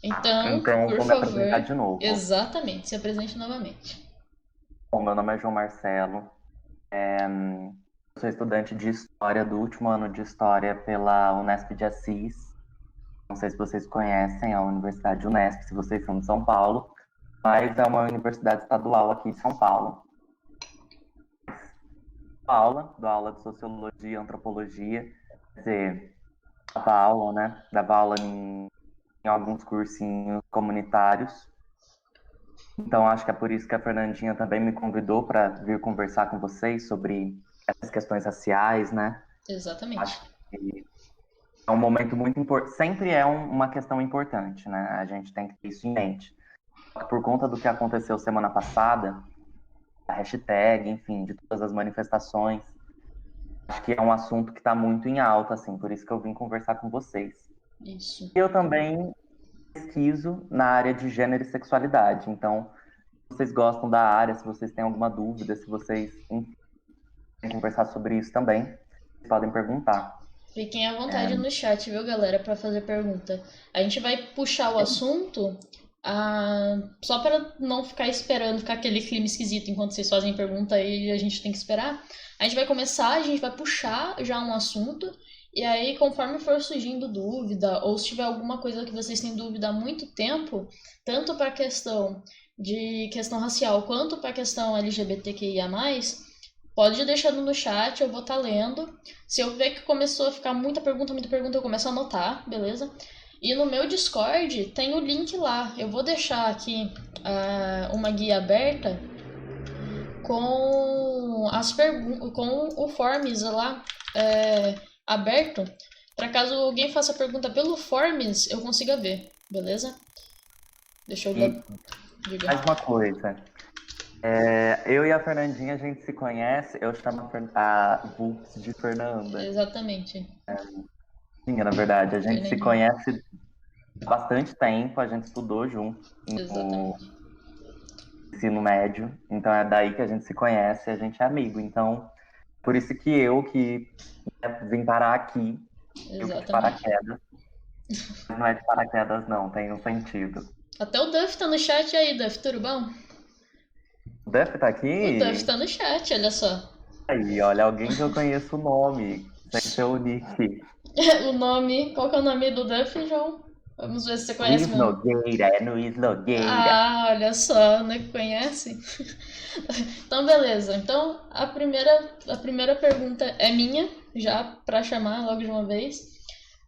Então, Então, por vou me apresentar favor, de novo. exatamente, se apresente novamente. Bom, meu nome é João Marcelo. Sou estudante de História do último ano de História pela Unesp de Assis. Não sei se vocês conhecem a Universidade Unesp, se vocês são de São Paulo, mas é uma universidade estadual aqui de São Paulo. Dou aula de Sociologia e Antropologia, quer dizer, dava aula em alguns cursinhos comunitários. Então, acho que é por isso que a Fernandinha também me convidou para vir conversar com vocês sobre essas questões raciais, né? Exatamente. Acho que é um momento muito importante, sempre é uma questão importante, né? A gente tem que ter isso em mente. Por conta do que aconteceu semana passada, a hashtag, enfim, de todas as manifestações, acho que é um assunto que está muito em alta, assim, por isso que eu vim conversar com vocês. Isso. Eu também pesquiso na área de gênero e sexualidade, então, se vocês gostam da área, se vocês têm alguma dúvida, se vocês, enfim, querem conversar sobre isso também, vocês podem perguntar. Fiquem à vontade no chat, viu, galera, para fazer pergunta. A gente vai puxar o assunto só para não ficar esperando, ficar aquele clima esquisito enquanto vocês fazem pergunta e a gente tem que esperar. A gente vai começar, a gente vai puxar já um assunto, e aí, conforme for surgindo dúvida, ou se tiver alguma coisa que vocês têm dúvida há muito tempo, tanto para a questão racial quanto para a questão LGBTQIA+, pode ir deixando no chat, eu vou estar lendo. Se eu ver que começou a ficar muita pergunta, eu começo a anotar, beleza? E no meu Discord tem o link lá. Eu vou deixar aqui uma guia aberta com o Forms lá aberto, para caso alguém faça pergunta pelo Forms, eu consiga ver, beleza? Deixa eu E diga. mais uma coisa, eu e a Fernandinha, a gente se conhece, eu chamo a Vulpes de Fernanda. Exatamente, Sim, na verdade, a gente se Fernandinha. conhece há bastante tempo, a gente estudou junto no Exatamente. ensino médio, então é daí que a gente se conhece, a gente é amigo. Então, por isso que vim parar aqui, eu que de Exatamente. paraquedas, mas não é de paraquedas não, tem um sentido. Até o Duff tá no chat aí, Duff, tudo bom? O Duff tá O Duff aqui? tá no chat, olha só. Aí, olha, alguém que eu conheço o nome, sem ser o Nick. O nome. Qual que é o nome do Duff, João? Vamos ver se você conhece Luiz mesmo. Nogueira, é Luiz Nogueira. Ah, olha só, né? Conhece? Então, beleza. Então, a primeira pergunta é minha, já pra chamar logo de uma vez.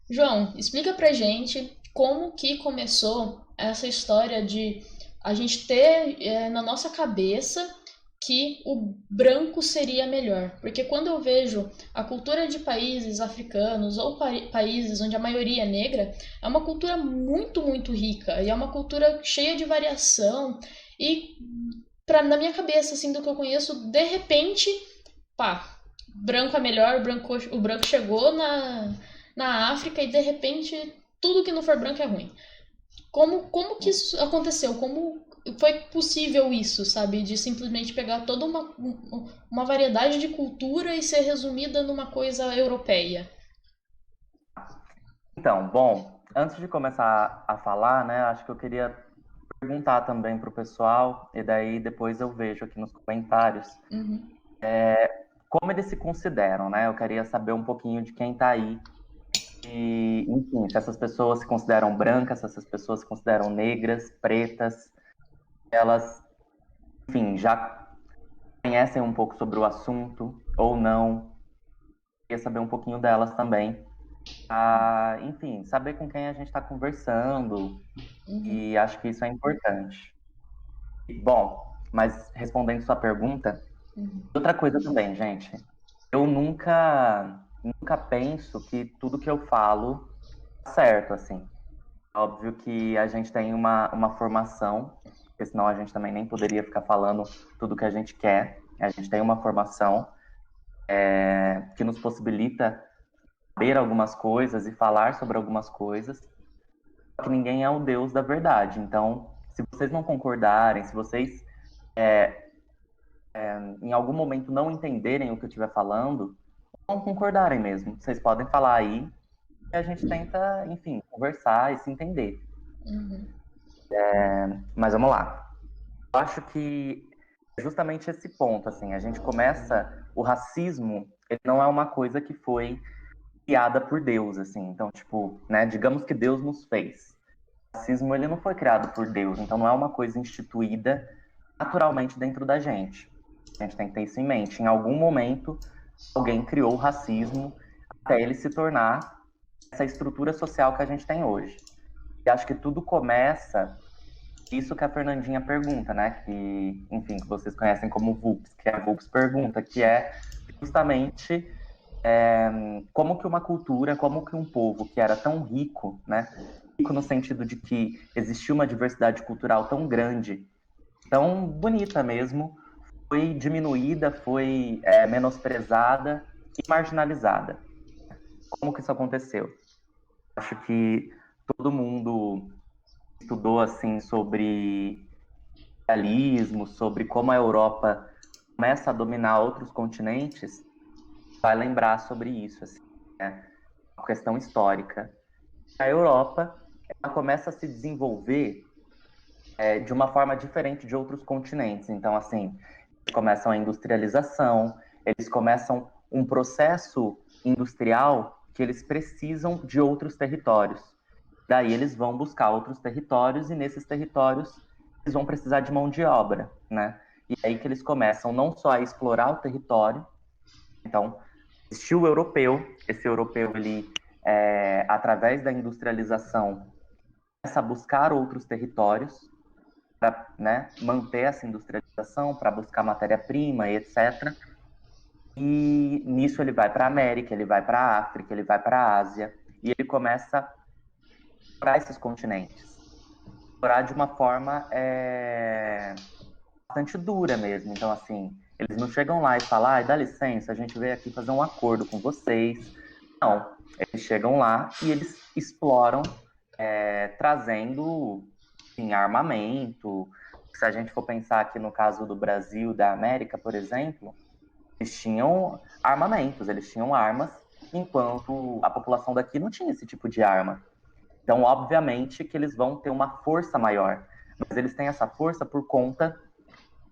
João, explica pra gente como que começou essa história de a gente ter na nossa cabeça que o branco seria melhor. Porque quando eu vejo a cultura de países africanos ou países onde a maioria é negra, é uma cultura muito, muito rica e é uma cultura cheia de variação e na minha cabeça, assim, do que eu conheço, de repente, pá, branco é melhor, o branco chegou na África e de repente tudo que não for branco é ruim. Como que isso aconteceu? Como foi possível isso, sabe? De simplesmente pegar toda uma variedade de cultura e ser resumida numa coisa europeia. Então, bom, antes de começar a falar, né, acho que eu queria perguntar também para o pessoal, e daí depois eu vejo aqui nos comentários, Uhum. como eles se consideram, né? Eu queria saber um pouquinho de quem está aí, e, enfim, se essas pessoas se consideram brancas, se essas pessoas se consideram negras, pretas, elas, enfim, já conhecem um pouco sobre o assunto ou não. Queria saber um pouquinho delas também. Enfim, saber com quem a gente está conversando, Uhum. e acho que isso é importante. Bom, mas respondendo sua pergunta, Uhum. outra coisa também, gente. Eu nunca penso que tudo que eu falo tá certo, assim. Óbvio que a gente tem uma formação, porque senão a gente também nem poderia ficar falando tudo que a gente quer. A gente tem uma formação que nos possibilita saber algumas coisas e falar sobre algumas coisas, só que ninguém é o Deus da verdade. Então, se vocês não concordarem, se vocês em algum momento não entenderem o que eu estiver falando, não concordarem mesmo. Vocês podem falar aí e a gente tenta, enfim, conversar e se entender. Uhum. Mas vamos lá. Eu acho que é justamente esse ponto, assim, a gente começa, o racismo, ele não é uma coisa que foi criada por Deus, assim, então, tipo, né, digamos que Deus nos fez. O racismo, ele não foi criado por Deus, então não é uma coisa instituída naturalmente dentro da gente. A gente tem que ter isso em mente. Em algum momento, alguém criou o racismo até ele se tornar essa estrutura social que a gente tem hoje. E acho que tudo começa isso que a Fernandinha pergunta, né? Que, enfim, que vocês conhecem como VUPS, que a VUPS pergunta, que é justamente como que uma cultura, como que um povo que era tão rico, né? Rico no sentido de que existia uma diversidade cultural tão grande, tão bonita mesmo, foi diminuída, foi menosprezada e marginalizada. Como que isso aconteceu? Acho que todo mundo estudou assim sobre realismo, sobre como a Europa começa a dominar outros continentes, vai lembrar sobre isso, assim, né? Uma questão histórica. A Europa, ela começa a se desenvolver de uma forma diferente de outros continentes. Então, assim, eles começam a industrialização, eles começam um processo industrial que eles precisam de outros territórios. Daí eles vão buscar outros territórios e nesses territórios eles vão precisar de mão de obra, né? E é aí que eles começam não só a explorar o território, então existiu o europeu, esse europeu ele através da industrialização começa a buscar outros territórios para, né, manter essa industrialização, para buscar matéria-prima e etc. E nisso ele vai para a América, ele vai para a África, ele vai para a Ásia e ele começa a explorar esses continentes explorar de uma forma bastante dura mesmo. Então, assim, eles não chegam lá e falam, ah, dá licença, a gente veio aqui fazer um acordo com vocês. Não, eles chegam lá e eles exploram, trazendo enfim, armamento. Se a gente for pensar aqui no caso do Brasil, da América, por exemplo, eles tinham armamentos, eles tinham armas, enquanto a população daqui não tinha esse tipo de arma. Então, obviamente que eles vão ter uma força maior, mas eles têm essa força por conta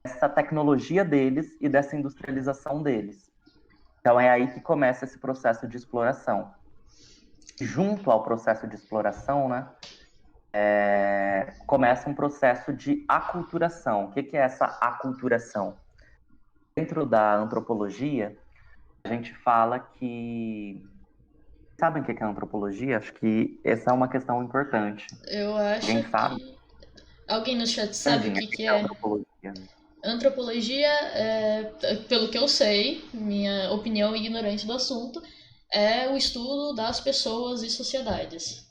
dessa tecnologia deles e dessa industrialização deles. Então, é aí que começa esse processo de exploração. Junto ao processo de exploração, né, começa um processo de aculturação. O que é essa aculturação? Dentro da antropologia, a gente fala que... Sabem o que é antropologia? Acho que essa é uma questão importante. Eu acho Alguém sabe? que. Alguém no chat sabe o Fernandinha, o que, que que é é? antropologia? Antropologia, pelo que eu sei, minha opinião ignorante do assunto, é o estudo das pessoas e sociedades.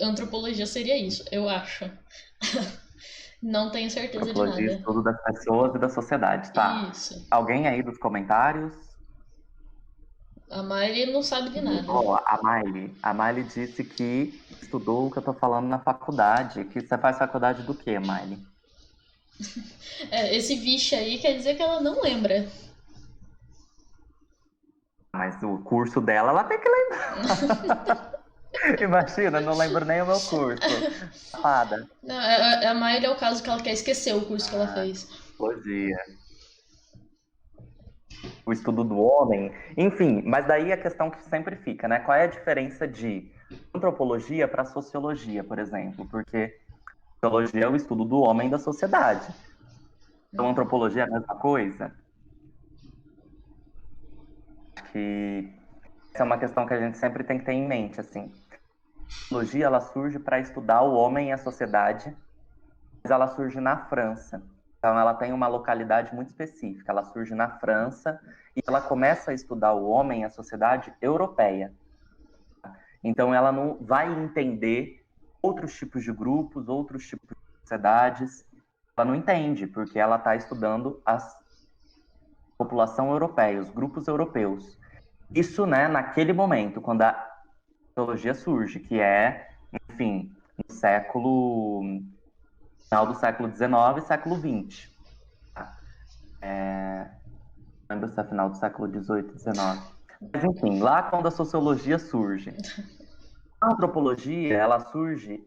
Antropologia seria isso, eu acho. Não tenho certeza de Antropologia, nada. estudo das pessoas e da sociedade. Tá. Isso. Alguém aí dos comentários? A Miley não sabe de nada. Ó, a Miley disse que estudou o que eu tô falando na faculdade. Que você faz faculdade do quê, Miley? Esse vixe aí quer dizer que ela não lembra. Mas o curso dela, ela tem que lembrar. Imagina, não lembro nem o meu curso. Safada. Não, a Miley é o caso que ela quer esquecer o curso que ela fez. Antropologia. O estudo do homem. Enfim, mas daí a questão que sempre fica, né? Qual é a diferença de antropologia para sociologia, por exemplo? Porque sociologia é o estudo do homem e da sociedade. Então, antropologia é a mesma coisa? Que essa é uma questão que a gente sempre tem que ter em mente, assim. A antropologia, ela surge para estudar o homem e a sociedade, mas ela surge na França. Então, ela tem uma localidade muito específica. Ela surge na França e ela começa a estudar o homem e a sociedade europeia. Então, ela não vai entender outros tipos de grupos, outros tipos de sociedades. Ela não entende, porque ela está estudando a população europeia, os grupos europeus. Isso, né, naquele momento, quando a teologia surge, que é, enfim, no século, final do século XIX e século XX. Não lembro se é final do século XVIII, XIX. Mas, enfim, lá quando a sociologia surge. A antropologia, ela surge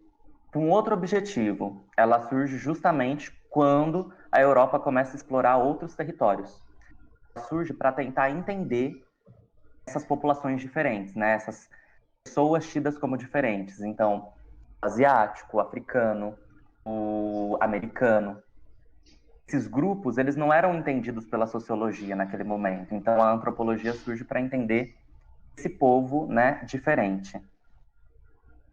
com outro objetivo. Ela surge justamente quando a Europa começa a explorar outros territórios. Ela surge para tentar entender essas populações diferentes, né? Essas pessoas tidas como diferentes. Então, o asiático, o africano, o americano. Esses grupos, eles não eram entendidos pela sociologia naquele momento. Então, a antropologia surge para entender esse povo, né, diferente.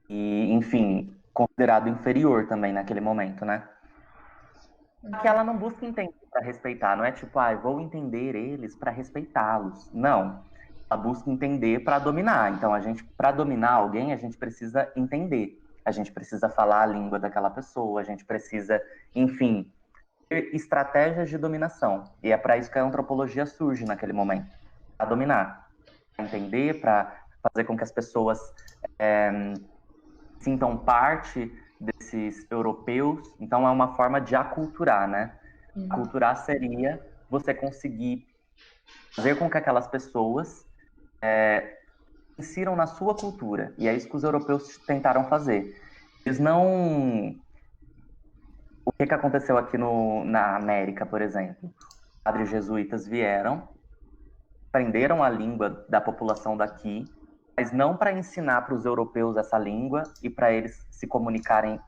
E, enfim, considerado inferior também naquele momento, né? Que ela não busca entender para respeitar, não é tipo, ah, eu vou entender eles para respeitá-los. Não. Ela busca entender para dominar. Então, a gente, para dominar alguém, a gente precisa entender. A gente precisa falar a língua daquela pessoa, a gente precisa, enfim, ter estratégias de dominação. E é para isso que a antropologia surge naquele momento, para dominar, para entender, para fazer com que as pessoas sintam parte desses europeus. Então, é uma forma de aculturar, né? Aculturar seria você conseguir fazer com que aquelas pessoas insiram na sua cultura. E é isso que os europeus tentaram fazer. Eles não... O que aconteceu aqui na América, por exemplo? Padres jesuítas vieram, aprenderam a língua da população daqui, mas não para ensinar para os europeus essa língua e para eles se comunicarem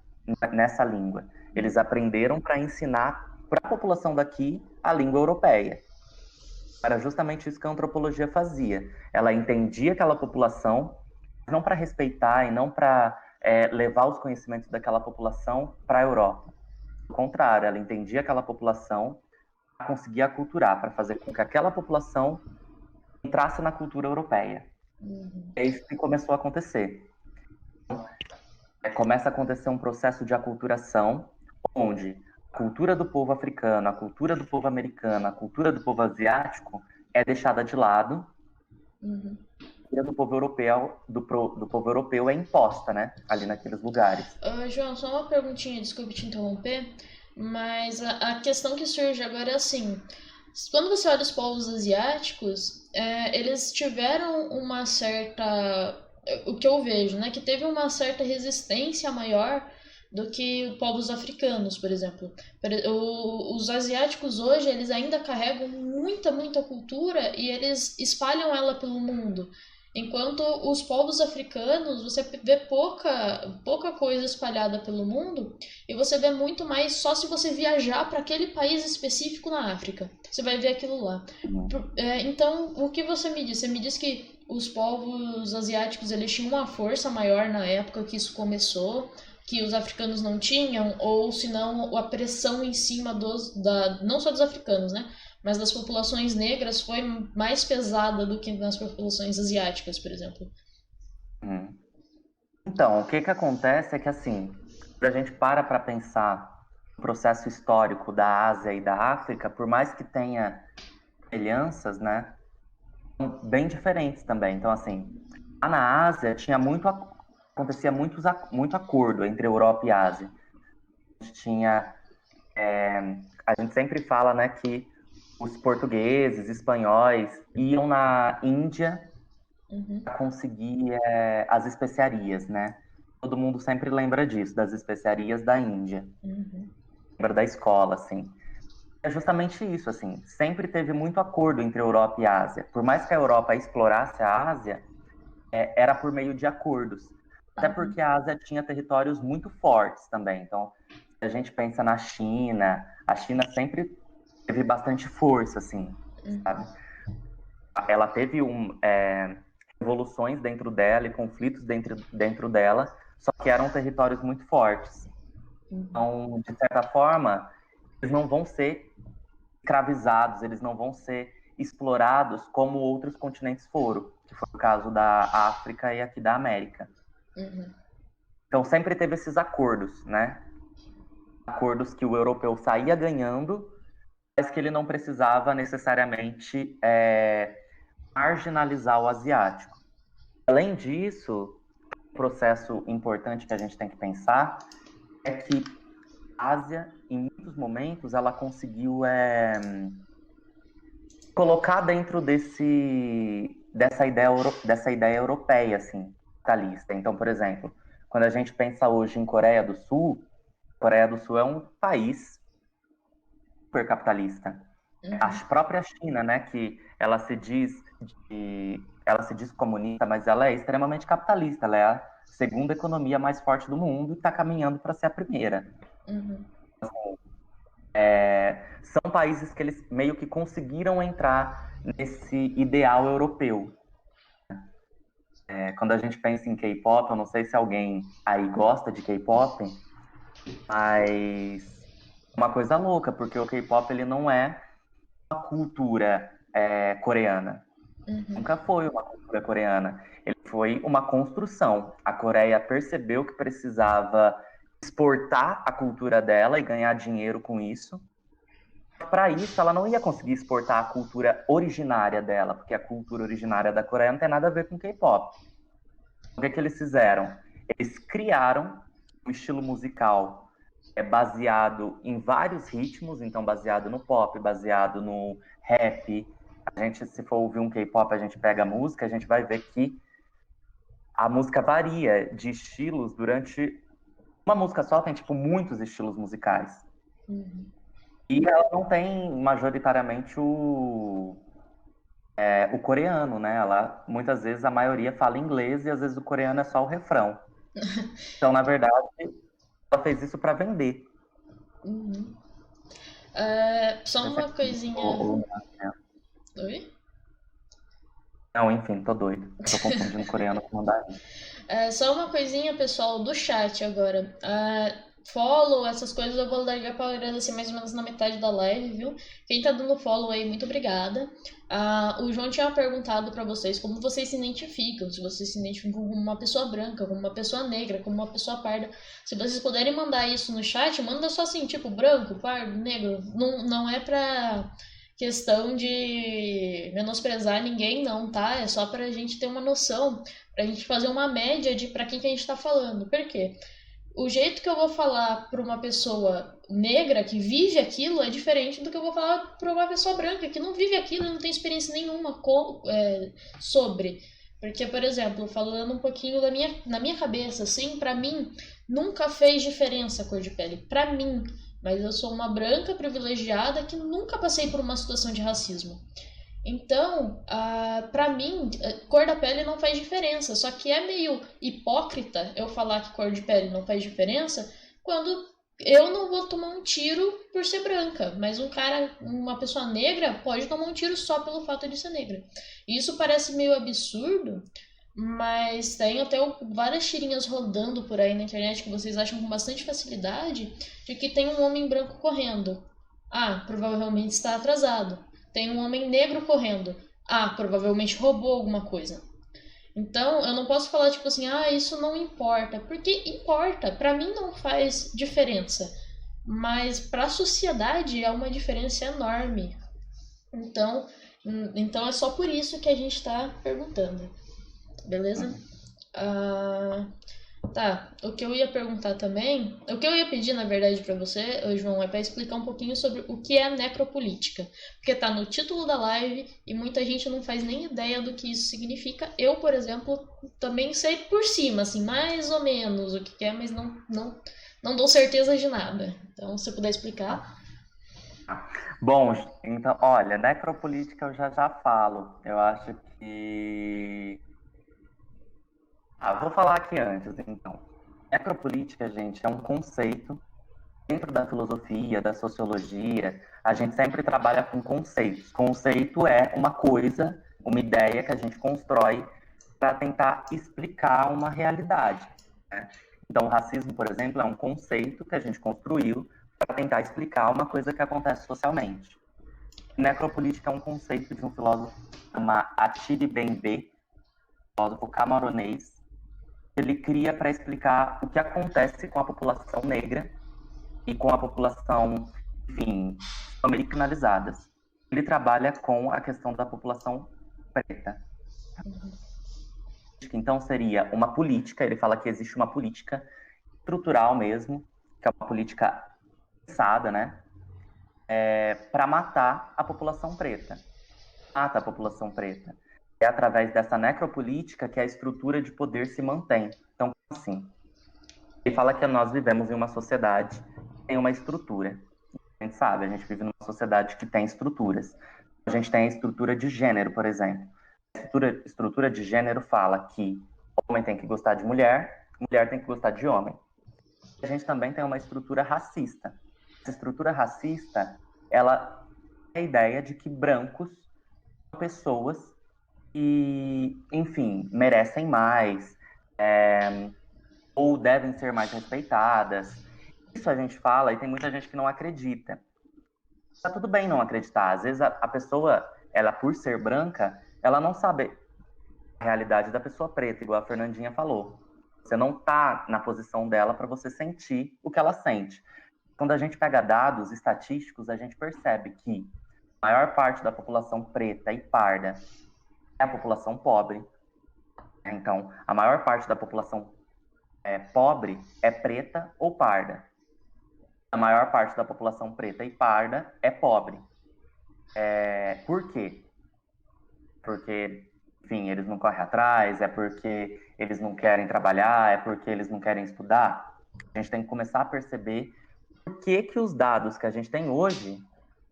nessa língua. Eles aprenderam para ensinar para a população daqui a língua europeia. Era justamente isso que a antropologia fazia. Ela entendia aquela população, não para respeitar e não para levar os conhecimentos daquela população para a Europa. Ao contrário, ela entendia aquela população para conseguir aculturar, para fazer com que aquela população entrasse na cultura europeia. É isso que começou a acontecer. Começa a acontecer um processo de aculturação, onde a cultura do povo africano, a cultura do povo americano, a cultura do povo asiático é deixada de lado. A cultura do povo europeu, do povo europeu é imposta, né? Ali naqueles lugares. João, só uma perguntinha, desculpe te interromper, mas a questão que surge agora é assim: quando você olha os povos asiáticos, eles tiveram uma certa. O que eu vejo, né? Que teve uma certa resistência maior do que povos africanos, por exemplo. Os asiáticos hoje, eles ainda carregam muita, muita cultura e eles espalham ela pelo mundo. Enquanto os povos africanos, você vê pouca coisa espalhada pelo mundo e você vê muito mais só se você viajar para aquele país específico na África. Você vai ver aquilo lá. Então, o que você me diz? Você me diz que os povos asiáticos eles tinham uma força maior na época que isso começou, que os africanos não tinham, ou se não a pressão em cima não só dos africanos, né? Mas das populações negras foi mais pesada do que nas populações asiáticas, por exemplo. Então, o que acontece é que, assim, a gente para pensar o processo histórico da Ásia e da África, por mais que tenha semelhanças, né, são bem diferentes também. Então, assim, lá na Ásia acontecia muito acordo entre Europa e Ásia. A gente sempre fala, né, que os portugueses, espanhóis iam na Índia para conseguir as especiarias, né? Todo mundo sempre lembra disso, das especiarias da Índia. Lembra da escola, assim. É justamente isso, assim. Sempre teve muito acordo entre Europa e Ásia. Por mais que a Europa explorasse a Ásia, era por meio de acordos. Até porque a Ásia tinha territórios muito fortes também. Então, se a gente pensa na China, a China sempre teve bastante força, assim, sabe? Ela teve revoluções dentro dela e conflitos dentro dela, só que eram territórios muito fortes. Então, de certa forma, eles não vão ser escravizados, eles não vão ser explorados como outros continentes foram, que foi o caso da África e aqui da América. Então, sempre teve esses acordos, né? Acordos que o europeu saía ganhando, mas que ele não precisava necessariamente marginalizar o asiático. Além disso, um processo importante que a gente tem que pensar é que a Ásia, em muitos momentos, ela conseguiu colocar dentro dessa ideia europeia, assim, capitalista. Então, por exemplo, Quando a gente pensa hoje em Coreia do Sul, Coreia do Sul é um país super capitalista. A própria China, né, que ela se diz comunista, mas ela é extremamente capitalista. Ela é a segunda economia mais forte do mundo e está caminhando para ser a primeira. São países que eles meio que conseguiram entrar nesse ideal europeu. Quando a gente pensa em K-pop, eu não sei se alguém aí gosta de K-pop, mas uma coisa louca, porque o K-pop ele não é uma cultura coreana. Nunca foi uma cultura coreana. Ele foi uma construção. A Coreia percebeu que precisava exportar a cultura dela e ganhar dinheiro com isso. Para isso, ela não ia conseguir exportar a cultura originária dela, porque a cultura originária da Coreia não tem nada a ver com K-pop. O que eles fizeram? Eles criaram um estilo musical baseado em vários ritmos, então baseado no pop, baseado no rap. A gente, se for ouvir um K-pop, a gente pega a música, a gente vai ver que a música varia de estilos durante... Uma música só tem, tipo, muitos estilos musicais. E ela não tem, majoritariamente, o coreano, né? Ela, muitas vezes, a maioria fala inglês e, às vezes, o coreano é só o refrão. Então, na verdade, ela fez isso para vender. Só uma coisinha. Oi? Não, enfim, tô doido. Tô confundindo coreano com mandarim. Só uma coisinha, pessoal, do chat agora. Follow, essas coisas eu vou largar pra agradecer mais ou menos na metade da live, viu? Quem tá dando follow aí, muito obrigada. O João tinha perguntado pra vocês como vocês se identificam, se vocês se identificam como uma pessoa branca, como uma pessoa negra, como uma pessoa parda. Se vocês puderem mandar isso no chat, manda só assim, tipo, branco, pardo, negro. Não é pra questão de menosprezar ninguém, não, tá? É só pra gente ter uma noção, pra gente fazer uma média de pra quem que a gente tá falando. Por quê? O jeito que eu vou falar para uma pessoa negra que vive aquilo é diferente do que eu vou falar para uma pessoa branca que não vive aquilo e não tem experiência nenhuma sobre. Porque, por exemplo, falando um pouquinho na minha cabeça, assim, para mim, nunca fez diferença a cor de pele. Para mim. Mas eu sou uma branca privilegiada que nunca passei por uma situação de racismo. Então, pra mim, cor da pele não faz diferença. Só que é meio hipócrita eu falar que cor de pele não faz diferença quando eu não vou tomar um tiro por ser branca. Mas uma pessoa negra pode tomar um tiro só pelo fato de ser negra. E isso parece meio absurdo, mas tem até várias tirinhas rodando por aí na internet que vocês acham com bastante facilidade de que tem um homem branco correndo. Provavelmente está atrasado. Tem um homem negro correndo. Provavelmente roubou alguma coisa. Então, eu não posso falar tipo assim, isso não importa, porque importa, pra mim não faz diferença, mas pra sociedade é uma diferença enorme. Então é só por isso que a gente tá perguntando. Beleza? Tá, o que eu ia perguntar também, o que eu ia pedir na verdade pra você, João, é pra explicar um pouquinho sobre o que é necropolítica, porque tá no título da live e muita gente não faz nem ideia do que isso significa. Eu, por exemplo, também sei por cima, assim, mais ou menos o que é, mas não dou certeza de nada. Então, se você puder explicar. Bom, então, olha, necropolítica eu já falo. Eu acho que... vou falar aqui antes, então. Necropolítica, gente, é um conceito dentro da filosofia, da sociologia. A gente sempre trabalha com conceitos. Conceito é uma coisa, uma ideia que a gente constrói para tentar explicar uma realidade, né? Então, o racismo, por exemplo, é um conceito que a gente construiu para tentar explicar uma coisa que acontece socialmente. Necropolítica é um conceito de um filósofo chamado Achille Mbembe, filósofo camaronês. Ele cria para explicar o que acontece com a população negra e com a população, enfim, americanizadas. Ele trabalha com a questão da população preta. Então, seria uma política, ele fala que existe uma política estrutural mesmo, que é uma política pensada, né, para matar a população preta. Mata a população preta. É através dessa necropolítica que a estrutura de poder se mantém. Então, assim, Ele fala que nós vivemos em uma sociedade que tem uma estrutura. A gente sabe, a gente vive numa sociedade que tem estruturas. A gente tem a estrutura de gênero, por exemplo. A estrutura de gênero fala que homem tem que gostar de mulher, mulher tem que gostar de homem. A gente também tem uma estrutura racista. Essa estrutura racista, ela tem a ideia de que brancos são pessoas que, enfim, merecem mais, ou devem ser mais respeitadas. Isso a gente fala e tem muita gente que não acredita. Tá tudo bem não acreditar. Às vezes a pessoa, ela por ser branca, ela não sabe a realidade da pessoa preta, igual a Fernandinha falou. Você não tá na posição dela para você sentir o que ela sente. Quando a gente pega dados estatísticos, a gente percebe que a maior parte da população preta e parda é a população pobre. Então, a maior parte da população pobre é preta ou parda. A maior parte da população preta e parda é pobre. Por quê? Porque, enfim, eles não correm atrás, é porque eles não querem trabalhar, é porque eles não querem estudar. A gente tem que começar a perceber por que os dados que a gente tem hoje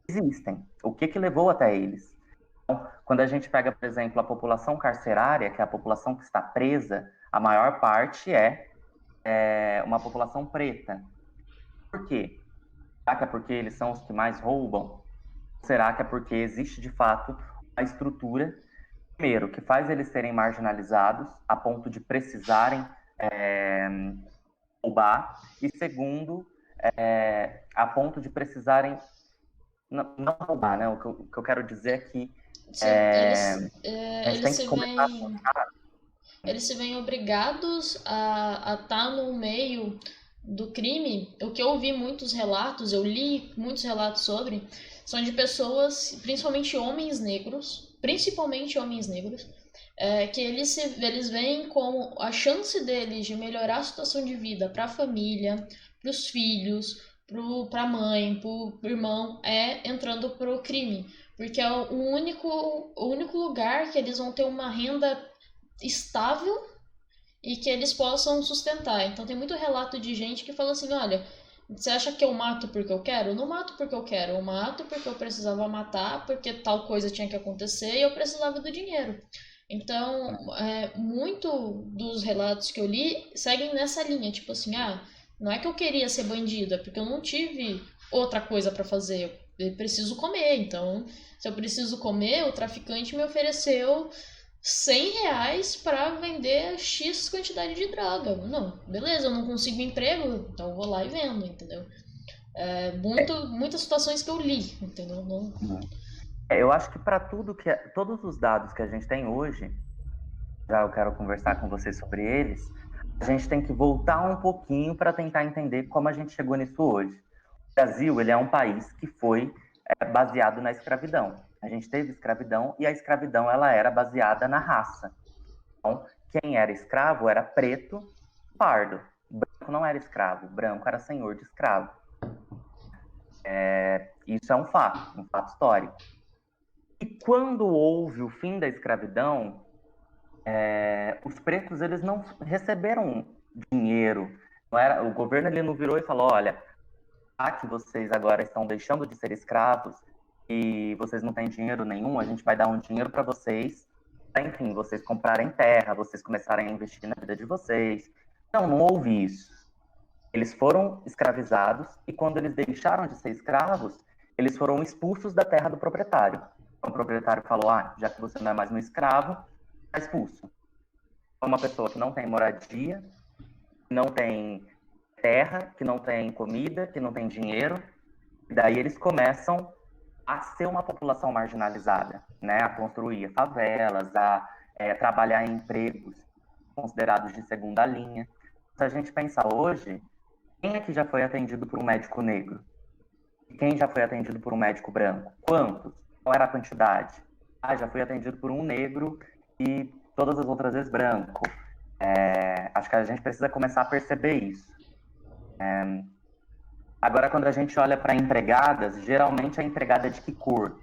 existem, o que levou até eles. Então, quando a gente pega, por exemplo, a população carcerária, que é a população que está presa, a maior parte é uma população preta. Por quê? Será que é porque eles são os que mais roubam? Será que é porque existe, de fato, uma estrutura, primeiro, que faz eles serem marginalizados a ponto de precisarem roubar, e segundo, a ponto de precisarem não roubar, né? O que eu quero dizer é que a gente tem que começar eles se veem obrigados a estar no meio do crime. O que eu ouvi muitos relatos, eu li muitos relatos sobre, são de pessoas, principalmente homens negros, que eles veem como a chance deles de melhorar a situação de vida para a família, para os filhos, para a mãe, para o irmão, entrando para o crime. Porque é o único lugar que eles vão ter uma renda estável e que eles possam sustentar. Então tem muito relato de gente que fala assim, olha, você acha que eu mato porque eu quero? Eu não mato porque eu quero, eu mato porque eu precisava matar, porque tal coisa tinha que acontecer e eu precisava do dinheiro. Então, muito dos relatos que eu li seguem nessa linha, tipo assim, não é que eu queria ser bandida, porque eu não tive outra coisa para fazer, eu preciso comer, então se eu preciso comer, o traficante me ofereceu R$ 100 para vender X quantidade de droga. Não, beleza, eu não consigo emprego, então eu vou lá e vendo, entendeu? Muitas situações que eu li, entendeu? Não... Eu acho que para todos os dados que a gente tem hoje, já eu quero conversar com vocês sobre eles, a gente tem que voltar um pouquinho para tentar entender como a gente chegou nisso hoje. O Brasil, ele é um país que foi baseado na escravidão. A gente teve escravidão e a escravidão ela era baseada na raça. Então, quem era escravo era preto, pardo. Branco não era escravo, branco era senhor de escravo. Isso é um fato histórico. E quando houve o fim da escravidão, os pretos eles não receberam dinheiro. O governo ele não virou e falou, olha, já que vocês agora estão deixando de ser escravos e vocês não têm dinheiro nenhum, a gente vai dar um dinheiro para vocês, para, enfim, vocês comprarem terra, vocês começarem a investir na vida de vocês. Não houve isso. Eles foram escravizados e quando eles deixaram de ser escravos, eles foram expulsos da terra do proprietário. Então, o proprietário falou, já que você não é mais um escravo, está expulso. Uma pessoa que não tem moradia, que não tem terra, que não tem comida, que não tem dinheiro, e daí eles começam a ser uma população marginalizada, né? A construir favelas, a trabalhar em empregos considerados de segunda linha. Se a gente pensar hoje, quem aqui já foi atendido por um médico negro? Quem já foi atendido por um médico branco? Quantos? Qual era a quantidade? Já fui atendido por um negro e todas as outras vezes branco. Acho que a gente precisa começar a perceber isso. Agora, quando a gente olha para empregadas, geralmente a empregada é de que cor?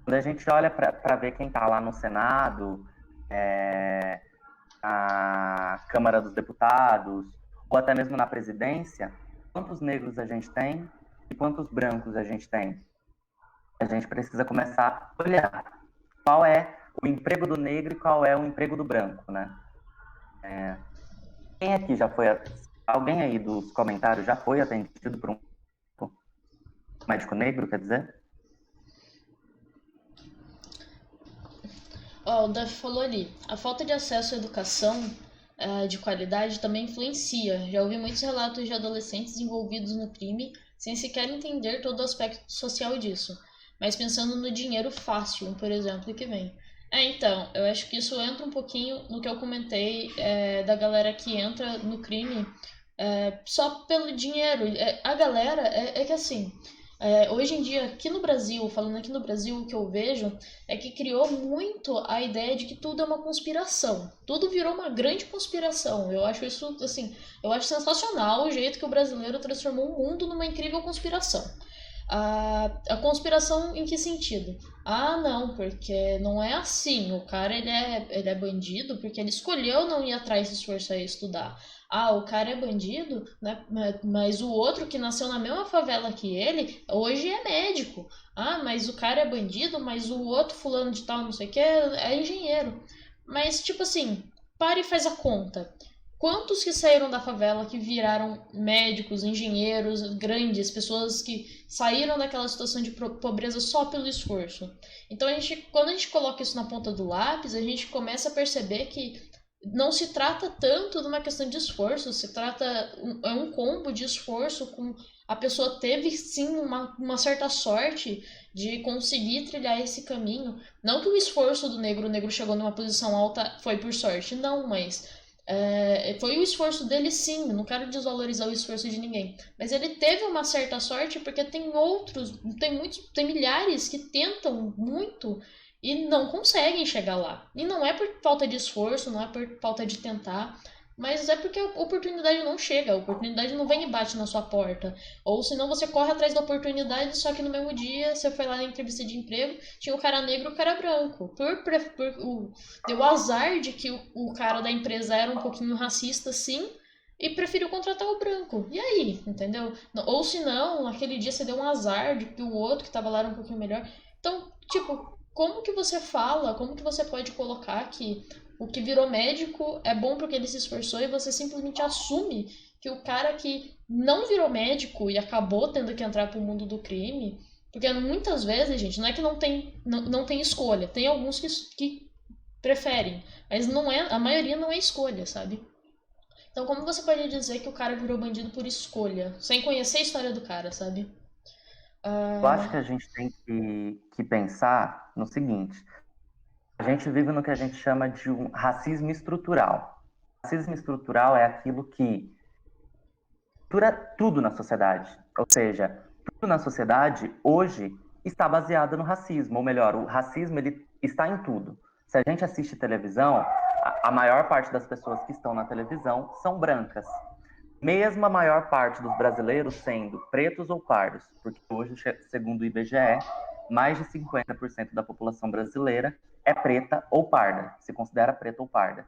Quando a gente olha para ver quem está lá no Senado, a Câmara dos Deputados, ou até mesmo na presidência, quantos negros a gente tem e quantos brancos a gente tem. A gente precisa começar a olhar qual é o emprego do negro e qual é o emprego do branco, né? Quem aqui já foi... Alguém aí dos comentários já foi atendido por um médico negro, quer dizer? Ó, o Duff falou ali, a falta de acesso à educação de qualidade também influencia. Já ouvi muitos relatos de adolescentes envolvidos no crime sem sequer entender todo o aspecto social disso, mas pensando no dinheiro fácil, por exemplo, que vem. Então, eu acho que isso entra um pouquinho no que eu comentei da galera que entra no crime só pelo dinheiro. A galera é que assim, hoje em dia, aqui no Brasil, falando aqui no Brasil, o que eu vejo é que criou muito a ideia de que tudo é uma conspiração. Tudo virou uma grande conspiração. Eu acho isso, assim, eu acho sensacional o jeito que o brasileiro transformou o mundo numa incrível conspiração. A conspiração em que sentido? Ah, não, porque não é assim. O cara ele é bandido porque ele escolheu não ir atrás se esforçar a estudar. Ah, o cara é bandido, né? Mas o outro que nasceu na mesma favela que ele, hoje é médico. Ah, mas o cara é bandido, mas o outro fulano de tal, não sei o que, é engenheiro. Mas, tipo assim, para e faz a conta. Quantos que saíram da favela que viraram médicos, engenheiros, grandes, pessoas que saíram daquela situação de pobreza só pelo esforço? Então, quando a gente coloca isso na ponta do lápis, a gente começa a perceber que não se trata tanto de uma questão de esforço, se trata é um combo de esforço com a pessoa teve sim uma certa sorte de conseguir trilhar esse caminho. Não que o esforço do negro, o negro chegou numa posição alta, foi por sorte, não, mas foi o esforço dele sim, não quero desvalorizar o esforço de ninguém, mas ele teve uma certa sorte porque tem outros, tem milhares que tentam muito e não conseguem chegar lá. E não é por falta de esforço, não é por falta de tentar, mas é porque a oportunidade não chega, a oportunidade não vem e bate na sua porta. Ou senão você corre atrás da oportunidade, só que no mesmo dia você foi lá na entrevista de emprego, tinha o cara negro e o cara branco. Deu azar de que o cara da empresa era um pouquinho racista, sim, e preferiu contratar o branco. E aí, entendeu? Ou se não, naquele dia você deu um azar de que o outro que tava lá era um pouquinho melhor. Então, tipo, como que você fala, como que você pode colocar que o que virou médico é bom porque ele se esforçou e você simplesmente assume que o cara que não virou médico e acabou tendo que entrar pro mundo do crime, porque muitas vezes, gente, não é que não tem escolha, tem alguns que preferem, mas não é, a maioria não é escolha, sabe? Então como você pode dizer que o cara virou bandido por escolha, sem conhecer a história do cara, sabe? Eu acho que a gente tem que pensar no seguinte: a gente vive no que a gente chama de um racismo estrutural. Racismo estrutural é aquilo que mistura tudo na sociedade. Ou seja, tudo na sociedade hoje está baseado no racismo. Ou melhor, o racismo ele está em tudo. Se a gente assiste televisão, a maior parte das pessoas que estão na televisão são brancas. Mesmo a maior parte dos brasileiros sendo pretos ou pardos, porque hoje, segundo o IBGE, mais de 50% da população brasileira é preta ou parda, se considera preta ou parda.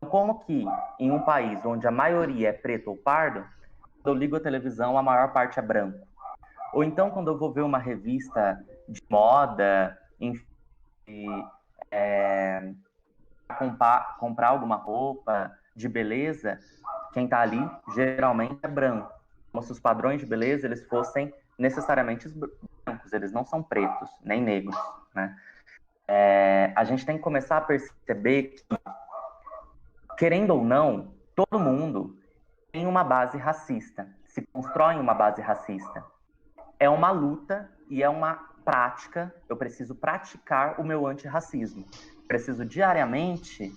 Como que em um país onde a maioria é preto ou pardo, quando eu ligo a televisão, a maior parte é branco? Ou então, quando eu vou ver uma revista de moda, enfim, comprar alguma roupa de beleza, quem está ali geralmente é branco. Como se os padrões de beleza eles fossem necessariamente brancos, eles não são pretos, nem negros, né? A gente tem que começar a perceber que, querendo ou não, todo mundo tem uma base racista, se constrói uma base racista. É uma luta e é uma prática, eu preciso praticar o meu antirracismo. Preciso diariamente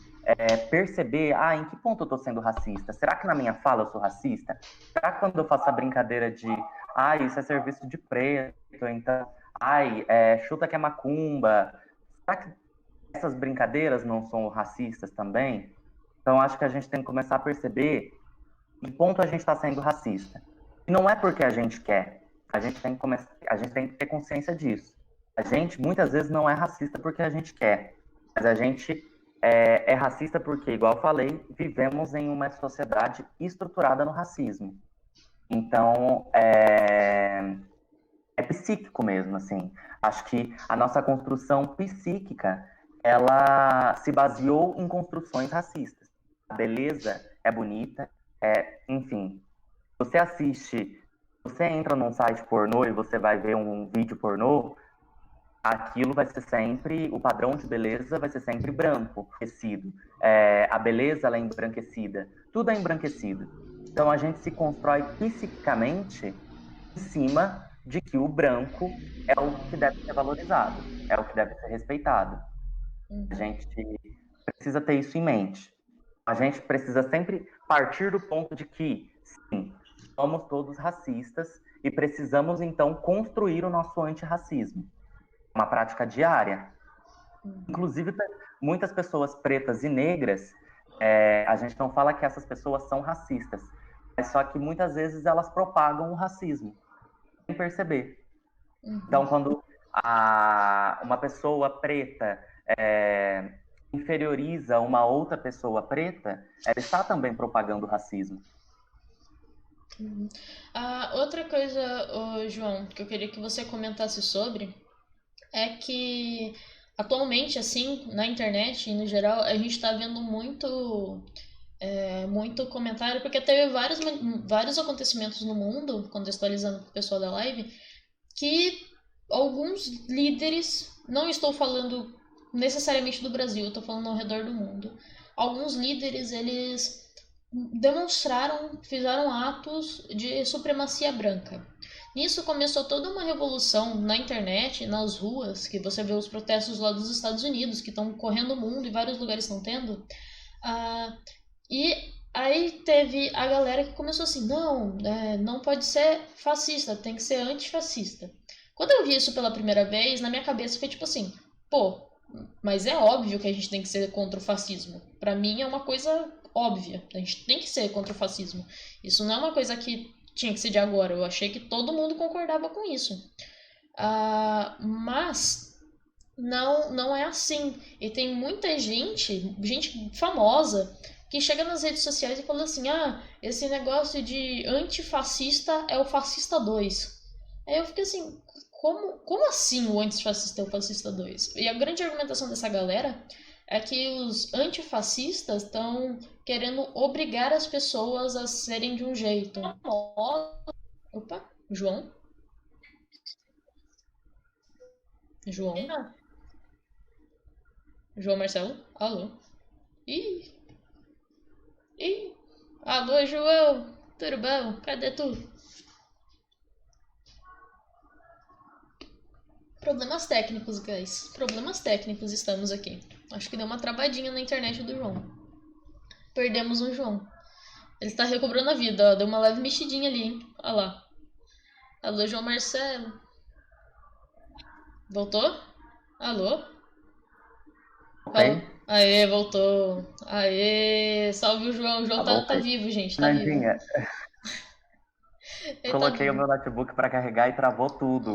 perceber, em que ponto eu estou sendo racista? Será que na minha fala eu sou racista? Será que quando eu faço a brincadeira de, isso é serviço de preto, então, chuta que é macumba, será que essas brincadeiras não são racistas também? Então, acho que a gente tem que começar a perceber em que ponto a gente está sendo racista. E não é porque a gente quer, a gente tem que ter consciência disso. A gente, muitas vezes, não é racista porque a gente quer, mas a gente é racista porque, igual eu falei, vivemos em uma sociedade estruturada no racismo. Então, é psíquico mesmo, assim. Acho que a nossa construção psíquica, ela se baseou em construções racistas. A beleza é bonita, enfim. Você assiste, você entra num site pornô e você vai ver um vídeo pornô, aquilo vai ser sempre, o padrão de beleza vai ser sempre branco, embranquecido. A beleza, ela é embranquecida. Tudo é embranquecido. Então, a gente se constrói psiquicamente em cima de que o branco é o que deve ser valorizado, é o que deve ser respeitado. A gente precisa ter isso em mente. A gente precisa sempre partir do ponto de que, sim, somos todos racistas e precisamos, então, construir o nosso antirracismo. Uma prática diária. Inclusive, muitas pessoas pretas e negras, a gente não fala que essas pessoas são racistas, mas só que muitas vezes elas propagam o racismo, sem perceber. Então, quando uma pessoa preta inferioriza uma outra pessoa preta, ela está também propagando o racismo. Outra coisa, João, que eu queria que você comentasse sobre é que atualmente, assim, na internet e no geral, a gente está vendo muito comentário, porque teve vários acontecimentos no mundo, contextualizando para o pessoal da live, que alguns líderes, não estou falando necessariamente do Brasil, estou falando ao redor do mundo, alguns líderes, eles fizeram atos de supremacia branca. Nisso começou toda uma revolução na internet, nas ruas, que você vê os protestos lá dos Estados Unidos, que estão correndo o mundo e vários lugares estão tendo. E aí teve a galera que começou assim, não pode ser fascista, tem que ser antifascista. Quando eu vi isso pela primeira vez, na minha cabeça foi tipo assim, pô, mas é óbvio que a gente tem que ser contra o fascismo. Pra mim é uma coisa óbvia, a gente tem que ser contra o fascismo. Isso não é uma coisa que tinha que ser de agora, eu achei que todo mundo concordava com isso. Mas não é assim. E tem muita gente famosa, que chega nas redes sociais e fala assim: esse negócio de antifascista é o fascista 2. Aí eu fiquei assim: como assim o antifascista é o fascista 2? E a grande argumentação dessa galera é que os antifascistas estão querendo obrigar as pessoas a serem de um jeito. Opa, João? João? João Marcelo? Alô? Ih! Ih! Alô, João! Tudo bom? Cadê tu? Problemas técnicos, guys. Problemas técnicos, estamos aqui. Acho que deu uma travadinha na internet do João. Perdemos o João. Ele está recobrando a vida, ó. Deu uma leve mexidinha ali, hein? Olha lá. Alô, João Marcelo. Voltou? Alô? Ok? Aê, voltou. Aê, salve o João. O João tá vivo, gente. Tá vivo. Coloquei o meu notebook para carregar e travou tudo.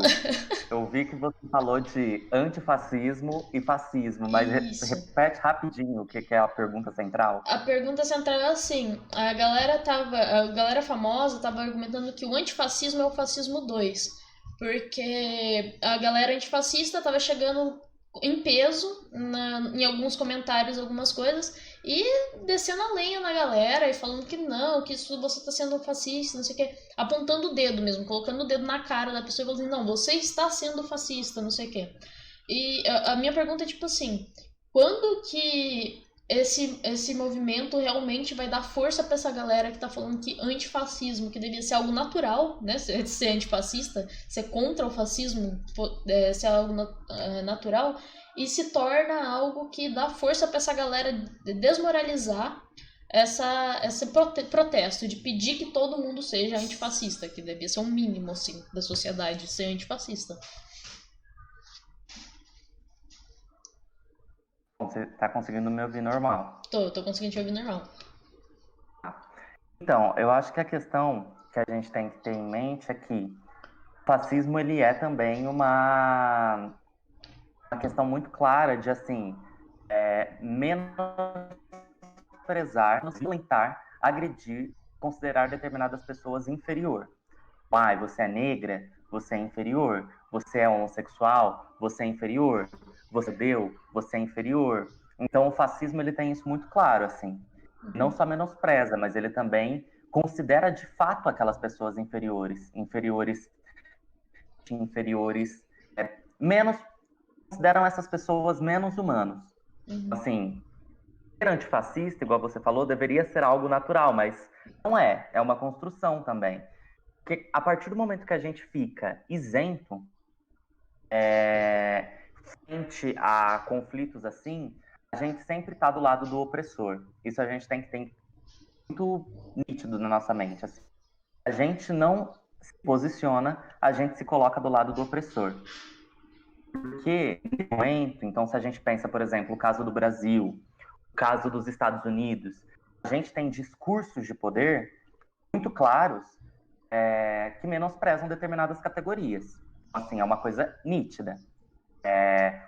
Eu vi que você falou de antifascismo e fascismo, mas repete rapidinho o que é a pergunta central. A pergunta central é assim: a galera famosa estava argumentando que o antifascismo é o fascismo 2, porque a galera antifascista estava chegando em peso em alguns comentários, algumas coisas, e descendo a lenha na galera e falando que não, que isso você está sendo fascista, não sei o que, apontando o dedo mesmo, colocando o dedo na cara da pessoa e falando, não, você está sendo fascista, não sei o que. E a minha pergunta é tipo assim: quando que esse movimento realmente vai dar força para essa galera que tá falando que antifascismo, que devia ser algo natural, né? Ser antifascista, ser contra o fascismo, ser algo natural, e se torna algo que dá força para essa galera desmoralizar esse protesto de pedir que todo mundo seja antifascista, que devia ser um mínimo assim da sociedade ser antifascista. Você tá conseguindo me ouvir normal? Tô conseguindo te ouvir normal. Então, eu acho que a questão que a gente tem que ter em mente é que o fascismo ele é também uma questão muito clara de assim, menosprezar, violentar, agredir, considerar determinadas pessoas inferior. Ah, você é negra, você é inferior. Você é homossexual, você é inferior. Você deu, você é inferior. Então o fascismo ele tem isso muito claro, assim. Não só menospreza, mas ele também considera de fato aquelas pessoas inferiores, inferiores, menos consideram essas pessoas menos humanos. Assim, ser antifascista, igual você falou, deveria ser algo natural, mas não é. É uma construção também. Porque a partir do momento que a gente fica isento frente a conflitos assim, a gente sempre está do lado do opressor. Isso a gente tem que ter muito nítido na nossa mente. Assim. A gente não se posiciona, a gente se coloca do lado do opressor. Porque, nesse momento, então, se a gente pensa, por exemplo, o caso do Brasil, o caso dos Estados Unidos, a gente tem discursos de poder muito claros que menosprezam determinadas categorias. Assim, é uma coisa nítida.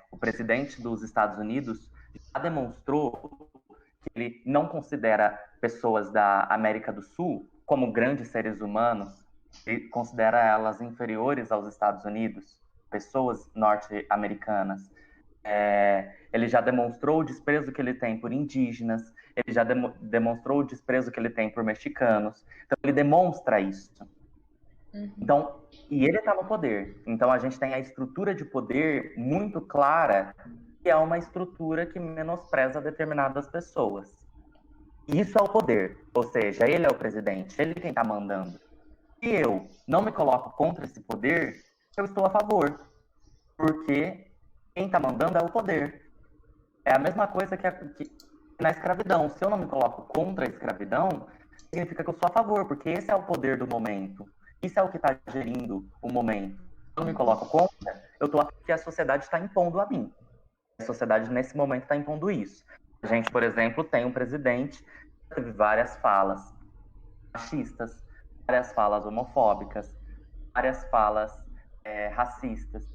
O presidente dos Estados Unidos já demonstrou que ele não considera pessoas da América do Sul como grandes seres humanos, ele considera elas inferiores aos Estados Unidos, pessoas norte-americanas. Ele já demonstrou o desprezo que ele tem por indígenas, ele já demonstrou o desprezo que ele tem por mexicanos. Então, ele demonstra isso. Então, e ele está no poder. Então, a gente tem a estrutura de poder muito clara, que é uma estrutura que menospreza determinadas pessoas. E isso é o poder. Ou seja, ele é o presidente, ele quem está mandando. Se eu não me coloco contra esse poder, eu estou a favor. Porque quem está mandando é o poder. É a mesma coisa que na escravidão. Se eu não me coloco contra a escravidão, significa que eu sou a favor, porque esse é o poder do momento. Isso é o que está gerindo o momento. Se eu não me coloco contra, eu estou achando que a sociedade está impondo a mim. A sociedade, nesse momento, está impondo isso. A gente, por exemplo, tem um presidente que teve várias falas machistas, várias falas homofóbicas, várias falas racistas.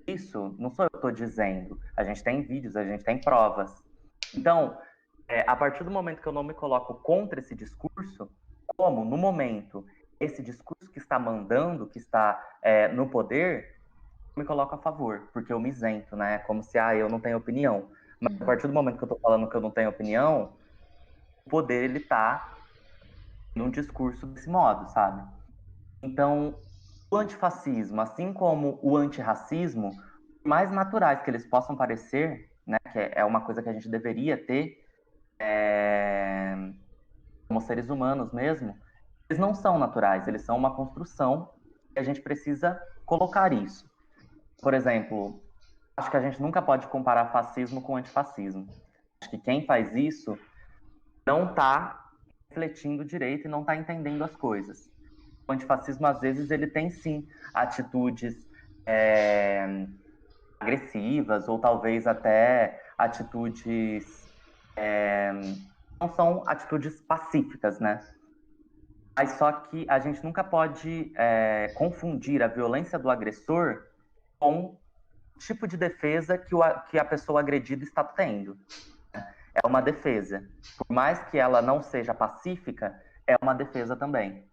Isso não sou eu que estou dizendo. A gente tem vídeos, a gente tem provas. Então, a partir do momento que eu não me coloco contra esse discurso, como, no momento, esse discurso que está mandando, que está no poder, eu me coloco a favor, porque eu me isento, né? Como se, eu não tenho opinião. Mas a partir do momento que eu estou falando que eu não tenho opinião, o poder, ele está num discurso desse modo, sabe? Então, o antifascismo, assim como o antirracismo, por mais naturais que eles possam parecer, né, que é uma coisa que a gente deveria ter como seres humanos mesmo, eles não são naturais, eles são uma construção e a gente precisa colocar isso. Por exemplo, acho que a gente nunca pode comparar fascismo com antifascismo. Acho que quem faz isso não está refletindo direito e não está entendendo as coisas. O antifascismo, às vezes, ele tem sim atitudes agressivas ou talvez até atitudes não são atitudes pacíficas, né? Mas só que a gente nunca pode confundir a violência do agressor com o tipo de defesa que a pessoa agredida está tendo. É uma defesa. Por mais que ela não seja pacífica, é uma defesa também.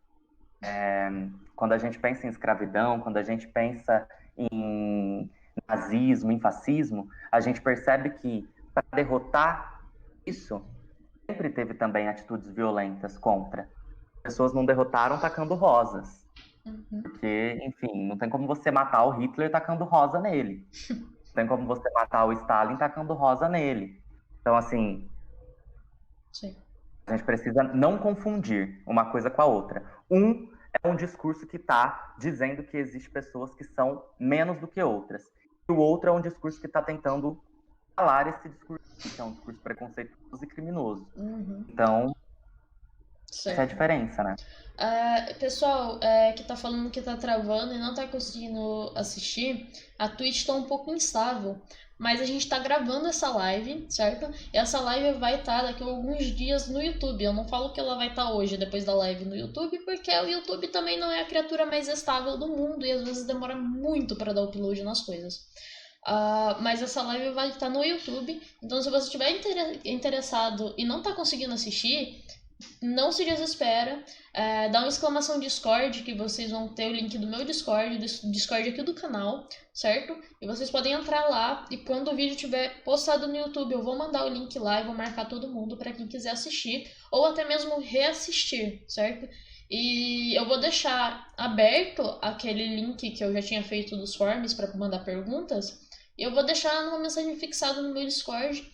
Quando a gente pensa em escravidão, quando a gente pensa em nazismo, em fascismo, a gente percebe que para derrotar isso, sempre teve também atitudes violentas contra. As pessoas não derrotaram tacando rosas. Porque, enfim, não tem como você matar o Hitler tacando rosa nele. Não tem como você matar o Stalin tacando rosa nele. Então, assim, Sim. a gente precisa não confundir uma coisa com a outra. É um discurso que está dizendo que existem pessoas que são menos do que outras. E o outro é um discurso que está tentando calar esse discurso, que é um discurso preconceituoso e criminoso. Então, essa é a diferença, né? Pessoal, que tá falando que tá travando e não tá conseguindo assistir, a Twitch tá um pouco instável, mas a gente tá gravando essa live, certo? E essa live vai estar daqui a alguns dias no YouTube. Eu não falo que ela vai estar hoje, depois da live no YouTube, porque o YouTube também não é a criatura mais estável do mundo e às vezes demora muito para dar upload nas coisas. Mas essa live vai estar no YouTube. Então, se você estiver interessado e não está conseguindo assistir, não se desespera. Dá uma exclamação Discord, que vocês vão ter o link do meu Discord, do Discord aqui do canal, certo? E vocês podem entrar lá e quando o vídeo estiver postado no YouTube, eu vou mandar o link lá e vou marcar todo mundo para quem quiser assistir ou até mesmo reassistir, certo? E eu vou deixar aberto aquele link que eu já tinha feito dos forms para mandar perguntas. E eu vou deixar numa mensagem fixada no meu Discord.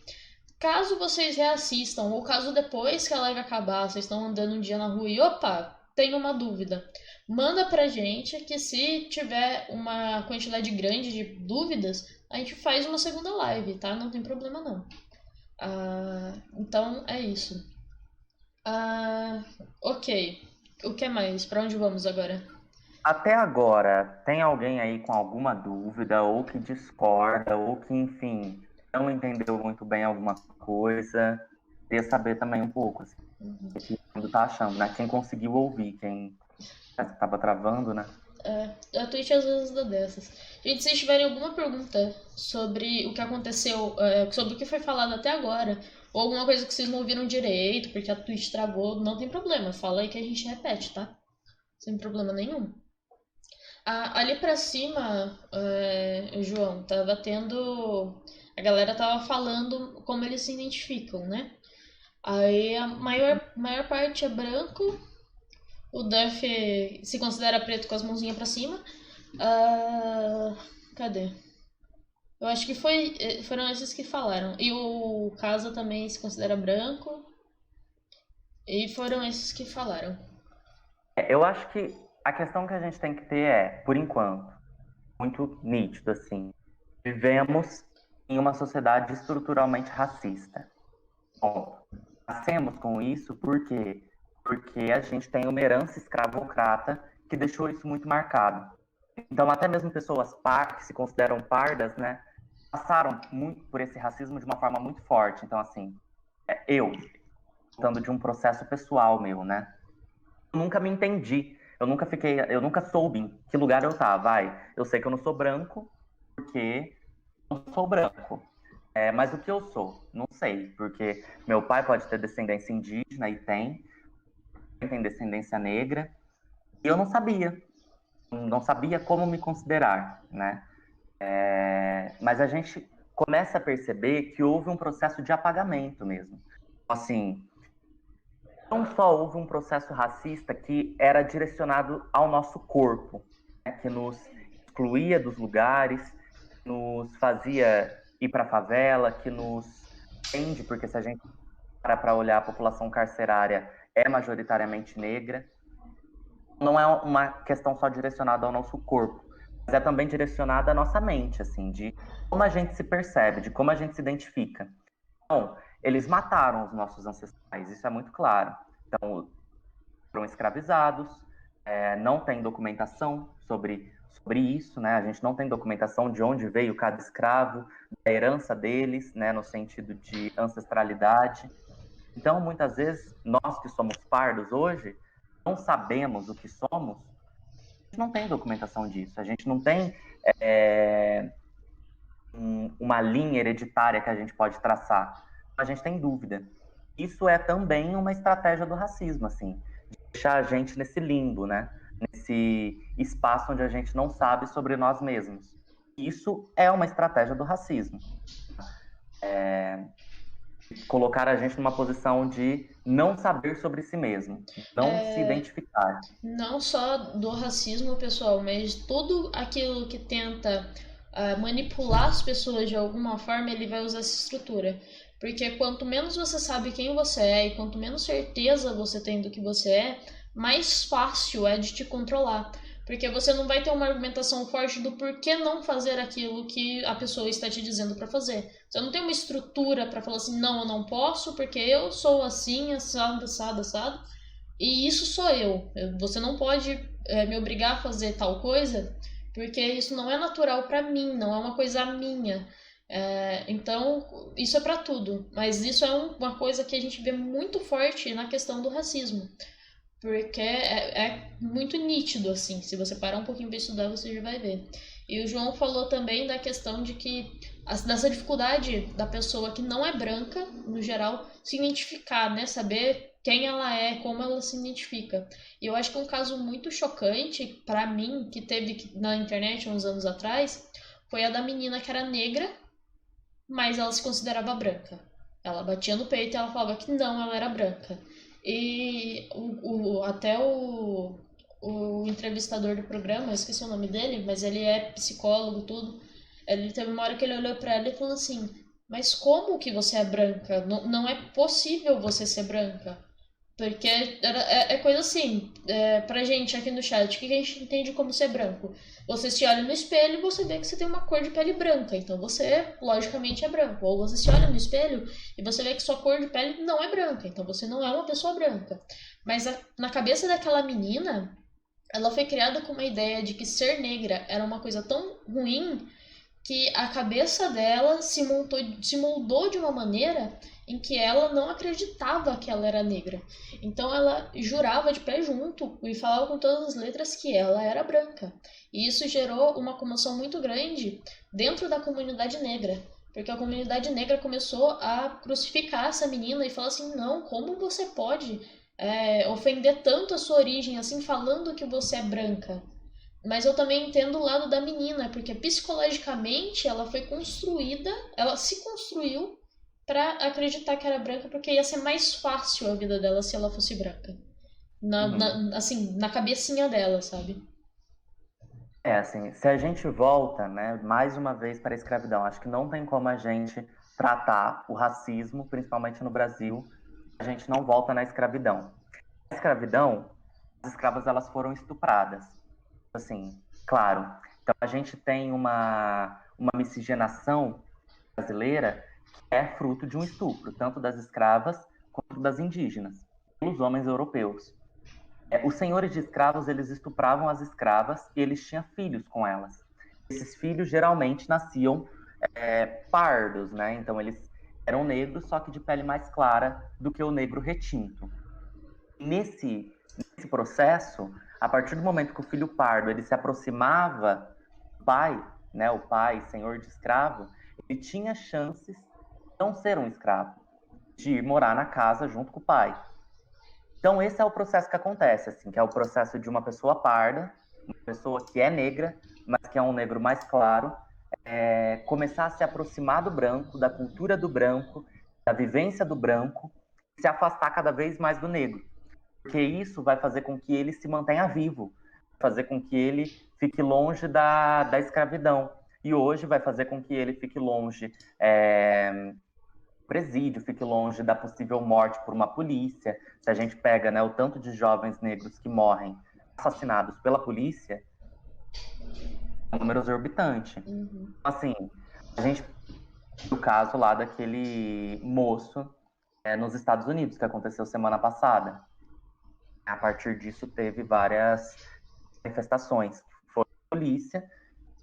Caso vocês reassistam, ou caso depois que a live acabar, vocês estão andando um dia na rua e opa, tem uma dúvida, manda pra gente que se tiver uma quantidade grande de dúvidas, a gente faz uma segunda live, tá? Não tem problema não. Então é isso. Ok. O que mais? Pra onde vamos agora? Até agora, tem alguém aí com alguma dúvida, ou que discorda, ou que, enfim, não entendeu muito bem alguma coisa? Queria saber também um pouco, assim, o que todo mundo tá achando, né? Quem conseguiu ouvir, quem estava travando, né? A Twitch às vezes dá dessas. Gente, se vocês tiverem alguma pergunta sobre o que aconteceu, sobre o que foi falado até agora, ou alguma coisa que vocês não ouviram direito, porque a Twitch travou, não tem problema. Fala aí que a gente repete, tá? Sem problema nenhum. Ali pra cima, João, tava tendo. A galera tava falando como eles se identificam, né? Aí a maior parte é branco, o Duff se considera preto com as mãozinhas pra cima. Cadê? Eu acho que foram esses que falaram. E o Casa também se considera branco. E foram esses que falaram. Eu acho que a questão que a gente tem que ter é, por enquanto, muito nítido, assim, vivemos em uma sociedade estruturalmente racista. Bom, nascemos com isso porque a gente tem uma herança escravocrata que deixou isso muito marcado. Então, até mesmo pessoas que se consideram pardas, né, passaram muito por esse racismo de uma forma muito forte. Então, assim, falando de um processo pessoal meu, né, eu nunca me entendi. Eu nunca soube em que lugar eu tava. Eu sei que eu não sou branco porque eu não sou branco. Mas o que eu sou? Não sei, porque meu pai pode ter descendência indígena e tem descendência negra, e eu não sabia como me considerar, né? Mas a gente começa a perceber que houve um processo de apagamento mesmo. Assim, não só houve um processo racista que era direcionado ao nosso corpo, né? Que nos excluía dos lugares, nos fazia ir para a favela, que nos prende, porque se a gente para olhar a população carcerária é majoritariamente negra. Não é uma questão só direcionada ao nosso corpo, mas é também direcionada à nossa mente, assim, de como a gente se percebe, de como a gente se identifica. Então, eles mataram os nossos ancestrais, isso é muito claro. Então, foram escravizados, não tem documentação sobre isso, né? A gente não tem documentação de onde veio cada escravo, da herança deles, né, no sentido de ancestralidade. Então, muitas vezes, nós que somos pardos hoje, não sabemos o que somos, a gente não tem documentação disso, a gente não tem uma linha hereditária que a gente pode traçar, a gente tem dúvida. Isso é também uma estratégia do racismo, assim, de deixar a gente nesse limbo, né? Nesse espaço onde a gente não sabe sobre nós mesmos. Isso é uma estratégia do racismo. Colocar a gente numa posição de não saber sobre si mesmo, não se identificar. Não só do racismo, pessoal, mas tudo aquilo que tenta manipular as pessoas de alguma forma, ele vai usar essa estrutura. Porque quanto menos você sabe quem você é e quanto menos certeza você tem do que você é, mais fácil é de te controlar. Porque você não vai ter uma argumentação forte do porquê não fazer aquilo que a pessoa está te dizendo para fazer. Você não tem uma estrutura para falar assim, não, eu não posso porque eu sou assim, assado, assado, assado. E isso sou eu. Você não pode me obrigar a fazer tal coisa porque isso não é natural para mim, não é uma coisa minha. Então, isso é para tudo. Mas isso é uma coisa que a gente vê muito forte na questão do racismo. Porque é muito nítido, assim. Se você parar um pouquinho para estudar, você já vai ver. E o João falou também da questão de que dessa dificuldade da pessoa que não é branca, no geral, se identificar, né? Saber quem ela é, como ela se identifica. E eu acho que um caso muito chocante para mim, que teve na internet uns anos atrás, foi a da menina que era negra, mas ela se considerava branca. Ela batia no peito e ela falava que não, ela era branca. E até o entrevistador do programa, eu esqueci o nome dele, mas ele é psicólogo, tudo. Ele teve uma hora que ele olhou pra ela e falou assim: Mas como que você é branca? Não, não é possível você ser branca. Porque é coisa assim, pra gente aqui no chat, o que a gente entende como ser branco? Você se olha no espelho e você vê que você tem uma cor de pele branca, então você, logicamente, é branco. Ou você se olha no espelho e você vê que sua cor de pele não é branca, então você não é uma pessoa branca. Mas na cabeça daquela menina, ela foi criada com uma ideia de que ser negra era uma coisa tão ruim que a cabeça dela se moldou de uma maneira em que ela não acreditava que ela era negra. Então ela jurava de pé junto e falava com todas as letras que ela era branca. E isso gerou uma comoção muito grande dentro da comunidade negra. Porque a comunidade negra começou a crucificar essa menina e falar assim: não, como você pode ofender tanto a sua origem assim, falando que você é branca? Mas eu também entendo o lado da menina, porque psicologicamente ela foi construída, ela se construiu pra acreditar que era branca, porque ia ser mais fácil a vida dela se ela fosse branca. Uhum. Assim, na cabecinha dela, sabe? É, assim, se a gente volta, né, mais uma vez para a escravidão, acho que não tem como a gente tratar o racismo, principalmente no Brasil, a gente não volta na escravidão. Na escravidão, as escravas elas foram estupradas, assim, claro. Então a gente tem uma miscigenação brasileira que é fruto de um estupro, tanto das escravas quanto das indígenas, pelos homens europeus. Os senhores de escravos, eles estupravam as escravas e eles tinham filhos com elas. Esses filhos geralmente nasciam pardos, né? Então eles eram negros, só que de pele mais clara do que o negro retinto. Nesse processo, a partir do momento que o filho pardo ele se aproximava do pai, né? O pai, senhor de escravo, ele tinha chances de não ser um escravo, de ir morar na casa junto com o pai. Então, esse é o processo que acontece, assim, que é o processo de uma pessoa parda, uma pessoa que é negra, mas que é um negro mais claro, começar a se aproximar do branco, da cultura do branco, da vivência do branco, se afastar cada vez mais do negro. Porque isso vai fazer com que ele se mantenha vivo, fazer com que ele fique longe da escravidão. E hoje vai fazer com que ele fique longe presídio, fique longe da possível morte por uma polícia. Se a gente pega, né, o tanto de jovens negros que morrem assassinados pela polícia, é um número exorbitante. Uhum. Assim, a gente o caso lá daquele moço nos Estados Unidos, que aconteceu semana passada. A partir disso, teve várias manifestações. Foi a polícia,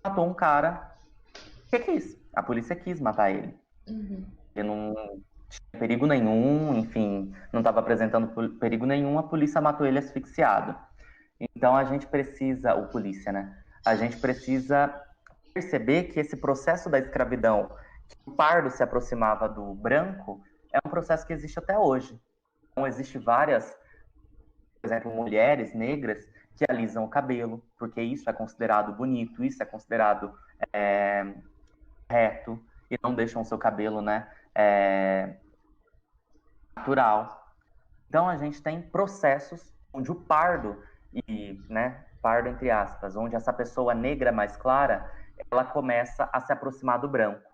matou um cara que quis. A polícia quis matar ele. Uhum. Ele não tinha perigo nenhum, enfim, não estava apresentando perigo nenhum, a polícia matou ele asfixiado. Então a gente precisa, o polícia, né? A gente precisa perceber que esse processo da escravidão, que o pardo se aproximava do branco, é um processo que existe até hoje. Então existe várias, por exemplo, mulheres negras que alisam o cabelo, porque isso é considerado bonito, isso é considerado reto, e não deixam o seu cabelo, né, natural. Então a gente tem processos onde o pardo, e, né, pardo entre aspas, onde essa pessoa negra mais clara, ela começa a se aproximar do branco,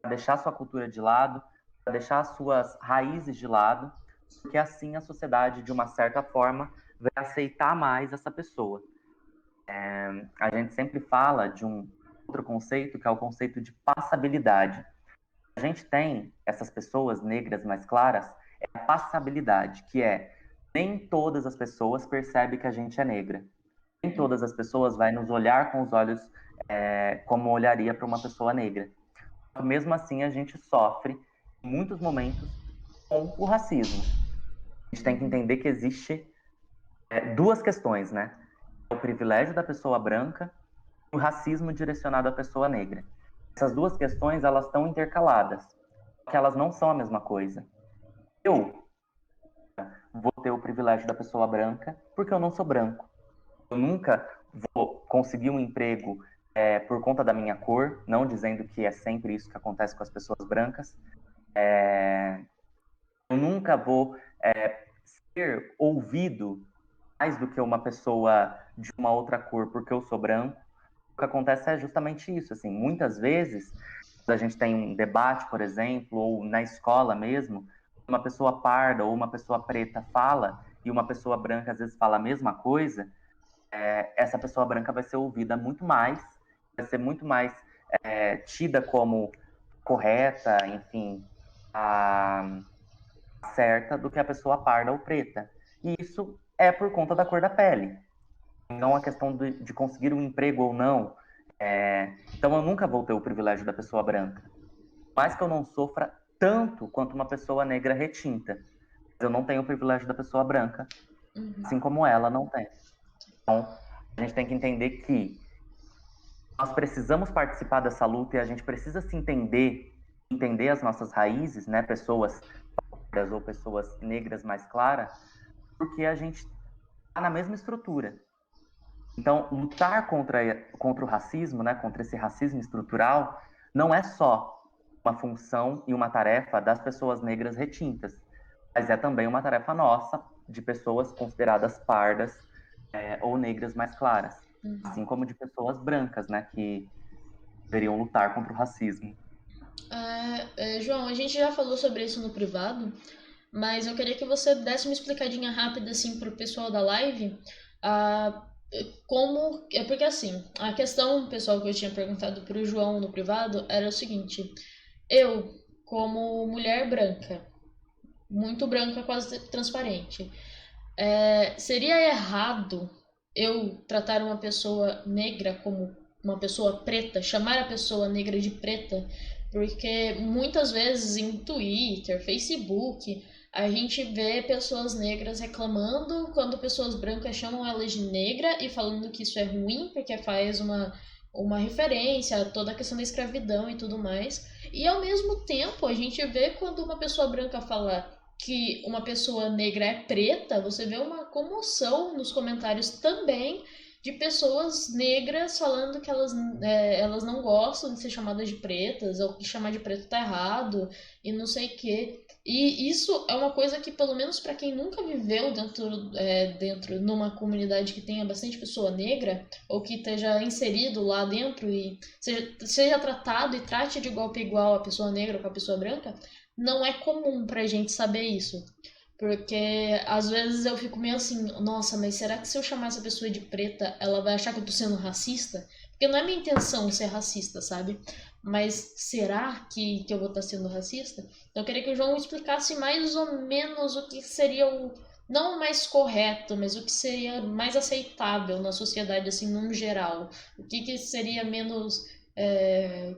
para deixar sua cultura de lado, para deixar suas raízes de lado, porque assim a sociedade, de uma certa forma, vai aceitar mais essa pessoa. A gente sempre fala de um outro conceito, que é o conceito de passabilidade. A gente tem essas pessoas negras mais claras, é a passabilidade, que é nem todas as pessoas percebem que a gente é negra. Nem todas as pessoas vai nos olhar com os olhos como olharia para uma pessoa negra. Mesmo assim, a gente sofre, em muitos momentos, com o racismo. A gente tem que entender que existe duas questões, né? O privilégio da pessoa branca o racismo direcionado à pessoa negra. Essas duas questões, elas estão intercaladas, porque elas não são a mesma coisa. Eu vou ter o privilégio da pessoa branca porque eu não sou branco. Eu nunca vou conseguir um emprego por conta da minha cor, não dizendo que é sempre isso que acontece com as pessoas brancas. Eu nunca vou ser ouvido mais do que uma pessoa de uma outra cor porque eu sou branco. O que acontece é justamente isso, assim, muitas vezes, quando a gente tem um debate, por exemplo, ou na escola mesmo, uma pessoa parda ou uma pessoa preta fala e uma pessoa branca às vezes fala a mesma coisa, essa pessoa branca vai ser ouvida muito mais, vai ser muito mais tida como correta, enfim, certa do que a pessoa parda ou preta. E isso é por conta da cor da pele, não a questão de conseguir um emprego ou não. Então eu nunca vou ter o privilégio da pessoa branca. Mais que eu não sofra tanto quanto uma pessoa negra retinta. Eu não tenho o privilégio da pessoa branca, assim como ela não tem. Então, a gente tem que entender que nós precisamos participar dessa luta e a gente precisa se entender as nossas raízes, né? Pessoas pardas ou pessoas negras mais claras, porque a gente está na mesma estrutura. Então, lutar contra o racismo, né, contra esse racismo estrutural, não é só uma função e uma tarefa das pessoas negras retintas, mas é também uma tarefa nossa, de pessoas consideradas pardas ou negras mais claras, assim como de pessoas brancas, né, que deveriam lutar contra o racismo. João, a gente já falou sobre isso no privado, mas eu queria que você desse uma explicadinha rápida assim pro pessoal da live, ah, como é porque assim, a questão pessoal que eu tinha perguntado pro João no privado era o seguinte: eu, como mulher branca, muito branca, quase transparente, seria errado eu tratar uma pessoa negra como uma pessoa preta, chamar a pessoa negra de preta, porque muitas vezes em Twitter, Facebook, a gente vê pessoas negras reclamando quando pessoas brancas chamam elas de negra e falando que isso é ruim porque faz uma referência a toda a questão da escravidão e tudo mais. E ao mesmo tempo, a gente vê quando uma pessoa branca fala que uma pessoa negra é preta, você vê uma comoção nos comentários também de pessoas negras falando que elas não gostam de ser chamadas de pretas, ou que chamar de preto tá errado, e não sei o quê. E isso é uma coisa que, pelo menos para quem nunca viveu dentro numa comunidade que tenha bastante pessoa negra, ou que esteja inserido lá dentro e seja tratado e trate de igual para igual a pessoa negra com a pessoa branca, não é comum pra gente saber isso. Porque às vezes eu fico meio assim, nossa, mas será que se eu chamar essa pessoa de preta, ela vai achar que eu tô sendo racista? Porque não é minha intenção ser racista, sabe? Mas será que eu vou estar sendo racista? Então eu queria que o João explicasse mais ou menos o que seria não o mais correto, mas o que seria mais aceitável na sociedade, assim, num geral. O que seria menos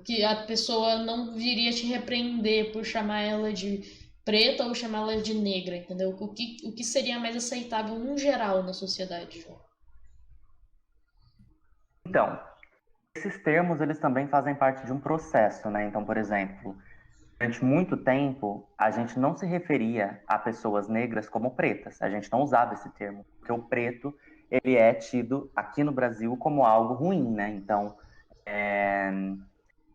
que a pessoa não viria te repreender por chamar ela de preta ou chamar ela de negra, entendeu? O que seria mais aceitável no geral na sociedade, João? Então, esses termos, eles também fazem parte de um processo, né? Então, por exemplo, durante muito tempo, a gente não se referia a pessoas negras como pretas. A gente não usava esse termo, porque o preto, ele é tido aqui no Brasil como algo ruim, né? Então,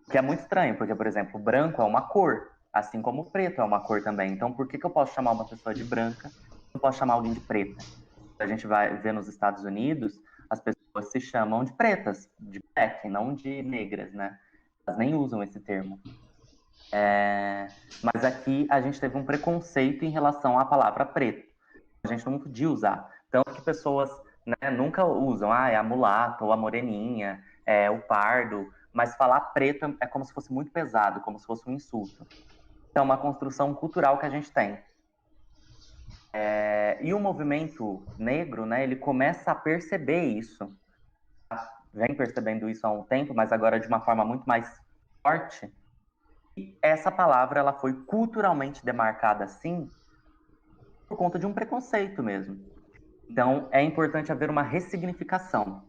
que é muito estranho, porque, por exemplo, branco é uma cor, assim como o preto é uma cor também. Então, por que eu posso chamar uma pessoa de branca e não posso chamar alguém de preta? A gente vai ver nos Estados Unidos, as pessoas se chamam de pretas, de black, não de negras, né? Elas nem usam esse termo. Mas aqui a gente teve um preconceito em relação à palavra preto. A gente não podia usar. Tanto que pessoas, né, nunca usam, é a mulata ou a moreninha, o pardo, mas falar preto é como se fosse muito pesado, como se fosse um insulto. Então, é uma construção cultural que a gente tem. E o movimento negro, né, ele começa a perceber isso, vem percebendo isso há um tempo, mas agora de uma forma muito mais forte. E essa palavra ela foi culturalmente demarcada assim por conta de um preconceito mesmo. Então, é importante haver uma ressignificação.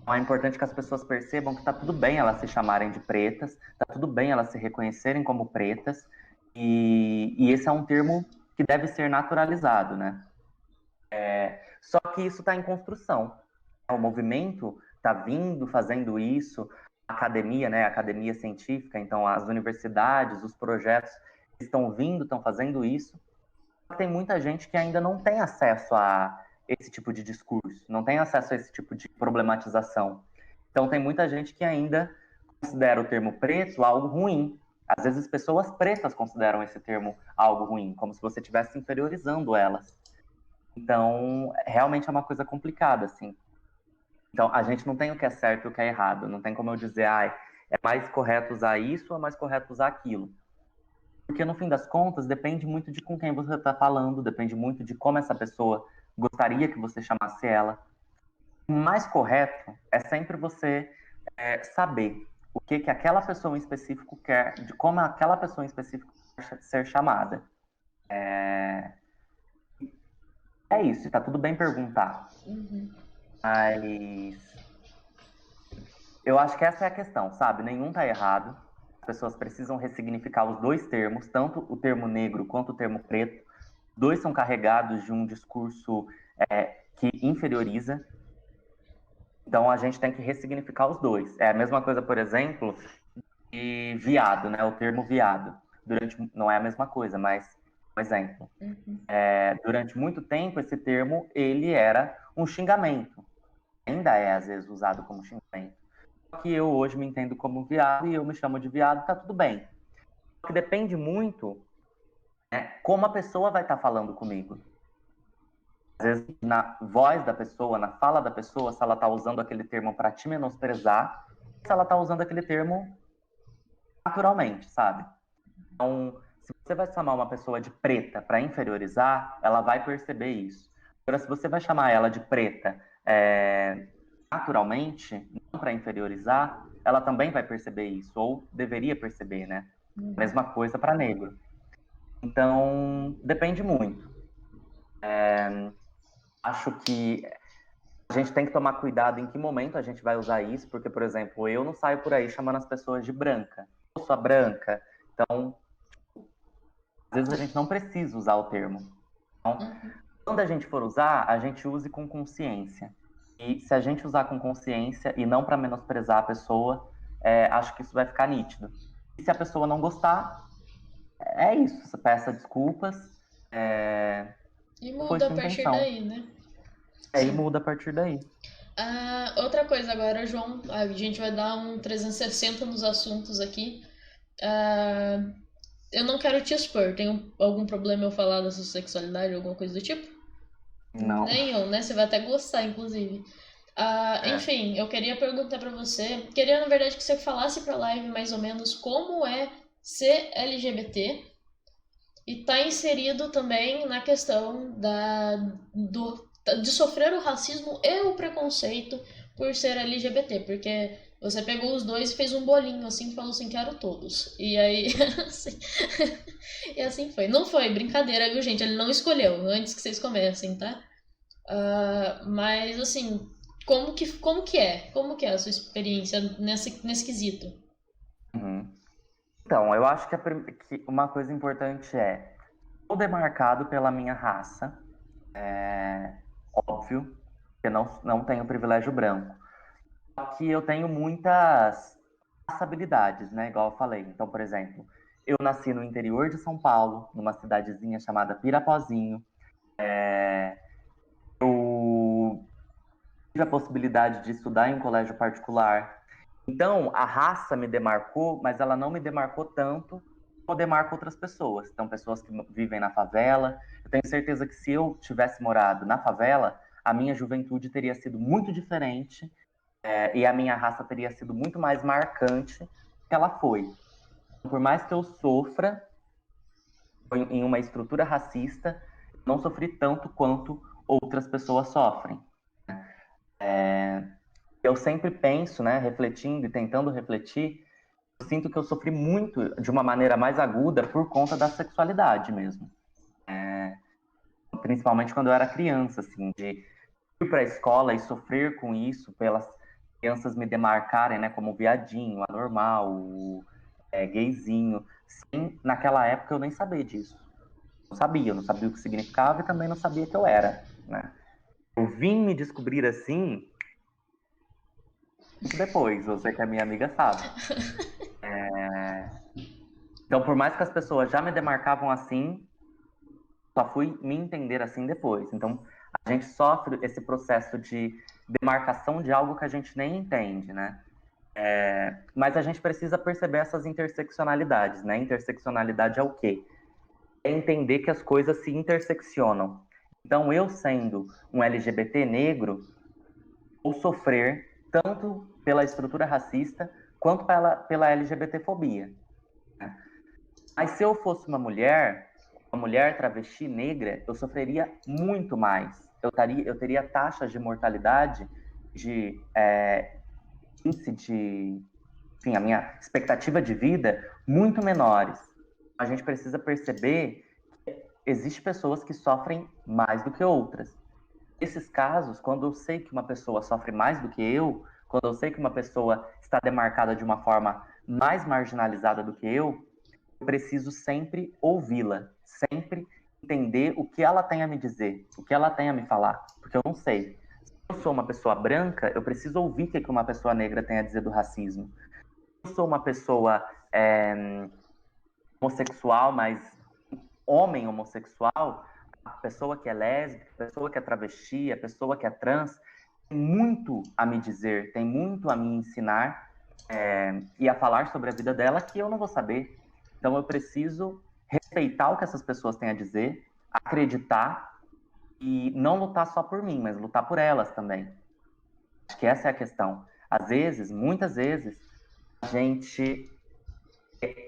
Então, é importante que as pessoas percebam que tá tudo bem elas se chamarem de pretas, tá tudo bem elas se reconhecerem como pretas, e esse é um termo que deve ser naturalizado, né? Só que isso está em construção. O movimento está vindo, fazendo isso, a academia, né, a academia científica, então as universidades, os projetos estão vindo, estão fazendo isso. Tem muita gente que ainda não tem acesso a esse tipo de discurso, não tem acesso a esse tipo de problematização. Então tem muita gente que ainda considera o termo preto algo ruim. Às vezes pessoas pretas consideram esse termo algo ruim, como se você estivesse inferiorizando elas. Então, realmente é uma coisa complicada, assim. Então, a gente não tem o que é certo e o que é errado. Não tem como eu dizer, é mais correto usar isso ou é mais correto usar aquilo. Porque, no fim das contas, depende muito de com quem você está falando, depende muito de como essa pessoa gostaria que você chamasse ela. O mais correto é sempre você saber o que aquela pessoa em específico quer, de como aquela pessoa em específico quer ser chamada. É isso, tá tudo bem perguntar. Mas eu acho que essa é a questão, sabe? Nenhum tá errado. As pessoas precisam ressignificar os dois termos, tanto o termo negro quanto o termo preto. Dois são carregados de um discurso que inferioriza. Então a gente tem que ressignificar os dois. É a mesma coisa, por exemplo, de viado, né? O termo viado. Não é a mesma coisa, mas um exemplo. Durante muito tempo, esse termo ele era um xingamento. Ainda é, às vezes, usado como xingamento. Que eu hoje me entendo como viado e eu me chamo de viado, tá tudo bem. Só que depende muito, né, como a pessoa vai estar falando comigo. Às vezes, na voz da pessoa, na fala da pessoa, se ela está usando aquele termo para te menosprezar, se ela está usando aquele termo naturalmente, sabe? Então, se você vai chamar uma pessoa de preta para inferiorizar, ela vai perceber isso. Agora, se você vai chamar ela de preta naturalmente, não para inferiorizar, ela também vai perceber isso, ou deveria perceber, né? Mesma coisa para negro. Então, depende muito. Acho que a gente tem que tomar cuidado em que momento a gente vai usar isso, porque, por exemplo, eu não saio por aí chamando as pessoas de branca. Eu sou branca. Então, às vezes a gente não precisa usar o termo. Então, quando a gente for usar, a gente use com consciência. E se a gente usar com consciência e não para menosprezar a pessoa, acho que isso vai ficar nítido. E se a pessoa não gostar, é isso. Você peça desculpas. E Foi muda a sua partir intenção. daí, né? E Sim. muda a partir daí. Outra coisa agora, João, a gente vai dar um 360 nos assuntos aqui. Ah, eu não quero te expor. Tem algum problema eu falar da sua sexualidade, alguma coisa do tipo? Não. Nenhum, né? Você vai até gostar, inclusive. Enfim, eu queria perguntar pra você. Queria, na verdade, que você falasse pra live mais ou menos como é ser LGBT e tá inserido também na questão de sofrer o racismo e o preconceito por ser LGBT, porque você pegou os dois e fez um bolinho assim e falou assim, quero todos. E aí, assim, e assim foi. Não foi brincadeira, viu, gente? Ele não escolheu, antes que vocês comecem, tá? Mas assim, como que é? Como que é a sua experiência nesse quesito? Uhum. Então, eu acho que uma coisa importante sou demarcado pela minha raça, óbvio, que não tenho privilégio branco. Só que eu tenho muitas habilidades, né? Igual eu falei. Então, por exemplo, eu nasci no interior de São Paulo, numa cidadezinha chamada Pirapozinho. Eu tive a possibilidade de estudar em um colégio particular. Então, a raça me demarcou, mas ela não me demarcou tanto como demarca outras pessoas. Então, pessoas que vivem na favela. Eu tenho certeza que se eu tivesse morado na favela, a minha juventude teria sido muito diferente e a minha raça teria sido muito mais marcante do que ela foi. Por mais que eu sofra em uma estrutura racista, não sofri tanto quanto outras pessoas sofrem. Eu sempre penso, né, refletindo e tentando refletir, eu sinto que eu sofri muito de uma maneira mais aguda por conta da sexualidade mesmo. Principalmente quando eu era criança, assim, de ir para a escola e sofrer com isso crianças me demarcarem, né, como viadinho, anormal, gayzinho. Sim, naquela época eu nem sabia disso. Eu não sabia o que significava e também não sabia que eu era, né? Eu vim me descobrir assim muito depois, você que é minha amiga sabe. Então, por mais que as pessoas já me demarcavam assim, só fui me entender assim depois. Então, a gente sofre esse processo de demarcação de algo que a gente nem entende, né? Mas a gente precisa perceber essas interseccionalidades, né? Interseccionalidade é o quê? É entender que as coisas se interseccionam. Então, eu sendo um LGBT negro, vou sofrer tanto pela estrutura racista quanto pela LGBTfobia. Mas se eu fosse uma mulher travesti negra, eu sofreria muito mais. Eu teria taxas de mortalidade, de índice de, enfim, a minha expectativa de vida muito menores. A gente precisa perceber que existem pessoas que sofrem mais do que outras. Nesses casos, quando eu sei que uma pessoa sofre mais do que eu, quando eu sei que uma pessoa está demarcada de uma forma mais marginalizada do que eu preciso sempre ouvi-la, sempre entender o que ela tem a me dizer, o que ela tem a me falar, porque eu não sei. Se eu sou uma pessoa branca, eu preciso ouvir o que uma pessoa negra tem a dizer do racismo. Se eu sou uma pessoa homossexual, mas homem homossexual, a pessoa que é lésbica, a pessoa que é travesti, a pessoa que é trans, tem muito a me dizer, tem muito a me ensinar e a falar sobre a vida dela que eu não vou saber. Então eu preciso respeitar o que essas pessoas têm a dizer, acreditar e não lutar só por mim, mas lutar por elas também. Acho que essa é a questão. Às vezes, muitas vezes, a gente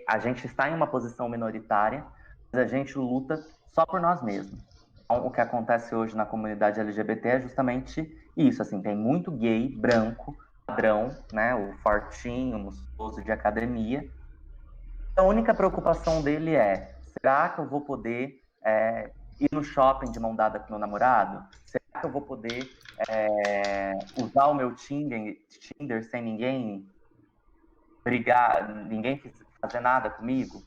a gente está em uma posição minoritária, mas a gente luta só por nós mesmos. Então, o que acontece hoje na comunidade LGBT é justamente isso, assim, tem muito gay branco, padrão, né, o fortinho, o musculoso de academia. A única preocupação dele é, será que eu vou poder ir no shopping de mão dada com meu namorado? Será que eu vou poder usar o meu Tinder sem ninguém brigar, ninguém fazer nada comigo?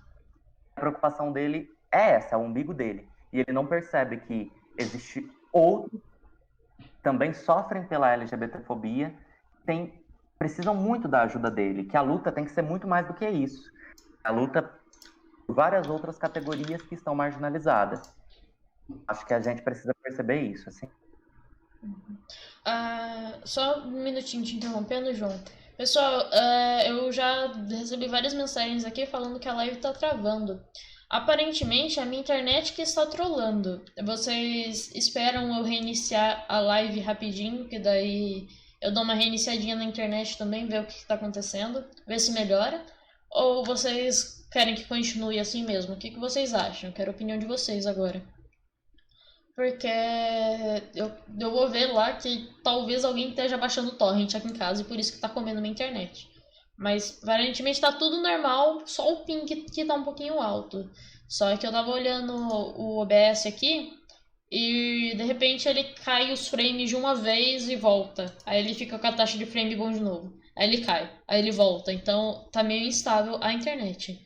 A preocupação dele é essa, é o umbigo dele. E ele não percebe que existe outros que também sofrem pela LGBTfobia, precisam muito da ajuda dele, que a luta tem que ser muito mais do que isso. A luta por várias outras categorias que estão marginalizadas. Acho que a gente precisa perceber isso, assim. Só um minutinho te interrompendo, João. Pessoal, eu já recebi várias mensagens aqui falando que a live tá travando. Aparentemente, a minha internet que está trolando. Vocês esperam eu reiniciar a live rapidinho, que daí eu dou uma reiniciadinha na internet também, ver o que está acontecendo, ver se melhora. Ou vocês querem que continue assim mesmo? O que vocês acham? Eu quero a opinião de vocês agora. Porque eu vou ver lá que talvez alguém esteja baixando torrent aqui em casa e por isso que tá comendo minha internet. Mas aparentemente tá tudo normal, só o ping que tá um pouquinho alto. Só que eu tava olhando o OBS aqui e de repente ele cai os frames de uma vez e volta. Aí ele fica com a taxa de frame bom de novo. Aí ele cai, aí ele volta. Então tá meio instável a internet.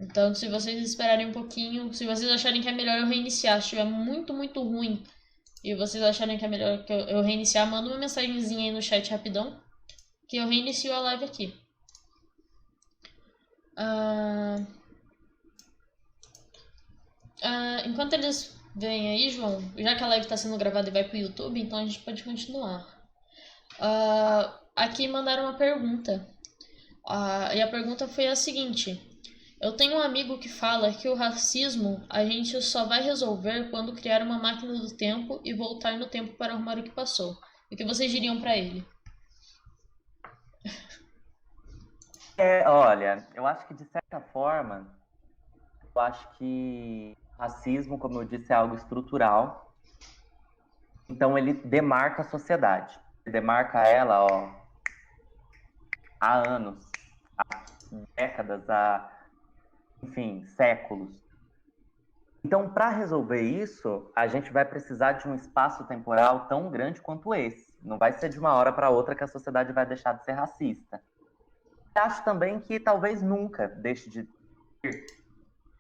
Então, se vocês esperarem um pouquinho, se vocês acharem que é melhor eu reiniciar, se estiver muito, muito ruim e vocês acharem que é melhor que eu reiniciar, manda uma mensagenzinha aí no chat rapidão que eu reinicio a live aqui. Enquanto eles vêm aí, João, já que a live está sendo gravada e vai pro YouTube, então a gente pode continuar. Aqui mandaram uma pergunta. E a pergunta foi a seguinte: eu tenho um amigo que fala que o racismo a gente só vai resolver quando criar uma máquina do tempo e voltar no tempo para arrumar o que passou. O que vocês diriam para ele? Olha, eu acho que de certa forma, eu acho que racismo, como eu disse, é algo estrutural. Então ele demarca a sociedade. Ele demarca ela, ó, há anos, há décadas, enfim, séculos. Então, para resolver isso, a gente vai precisar de um espaço temporal tão grande quanto esse. Não vai ser de uma hora para outra que a sociedade vai deixar de ser racista. Acho também que talvez nunca deixe de ter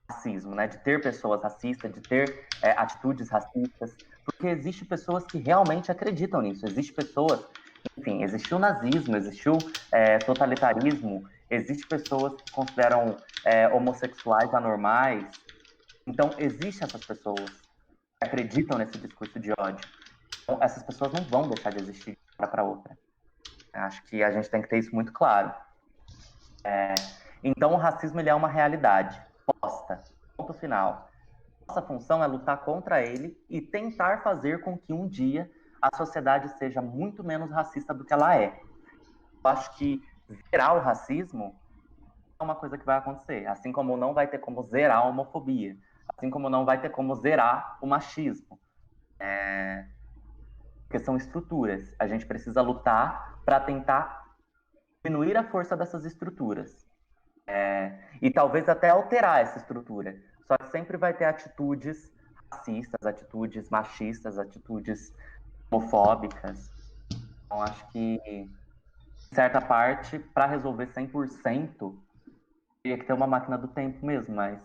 racismo, né? De ter pessoas racistas, de ter atitudes racistas, porque existem pessoas que realmente acreditam nisso. Existem pessoas, enfim, existiu nazismo, existiu totalitarismo, existem pessoas que consideram homossexuais anormais. Então, existem essas pessoas que acreditam nesse discurso de ódio. Então, essas pessoas não vão deixar de existir de uma hora para outra. Acho que a gente tem que ter isso muito claro. Então, o racismo ele é uma realidade posta. Ponto final. Nossa função é lutar contra ele e tentar fazer com que um dia a sociedade seja muito menos racista do que ela é. Eu acho que zerar o racismo é uma coisa que vai acontecer. Assim como não vai ter como zerar a homofobia. Assim como não vai ter como zerar o machismo. Porque são estruturas. A gente precisa lutar para tentar diminuir a força dessas estruturas. E talvez até alterar essa estrutura. Só que sempre vai ter atitudes racistas, atitudes machistas, atitudes homofóbicas. Então, acho que, em certa parte, para resolver 100%, teria que ter uma máquina do tempo mesmo, mas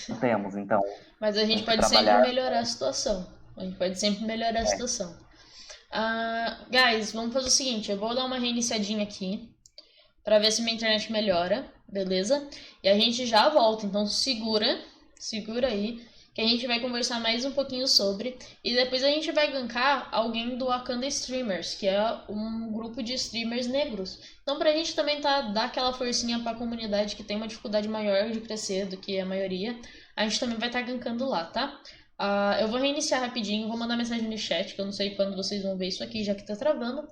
não temos, então. Mas a gente Tem que pode sempre trabalhar. melhorar a situação. A gente pode sempre melhorar a situação. Guys, vamos fazer o seguinte, eu vou dar uma reiniciadinha aqui pra ver se minha internet melhora, beleza? E a gente já volta, então segura aí, que a gente vai conversar mais um pouquinho sobre, e depois a gente vai gankar alguém do Wakanda Streamers, que é um grupo de streamers negros. Então pra gente também dar aquela forcinha pra comunidade que tem uma dificuldade maior de crescer do que a maioria, a gente também vai estar gankando lá, tá? Eu vou reiniciar rapidinho, vou mandar mensagem no chat, que eu não sei quando vocês vão ver isso aqui, já que tá travando.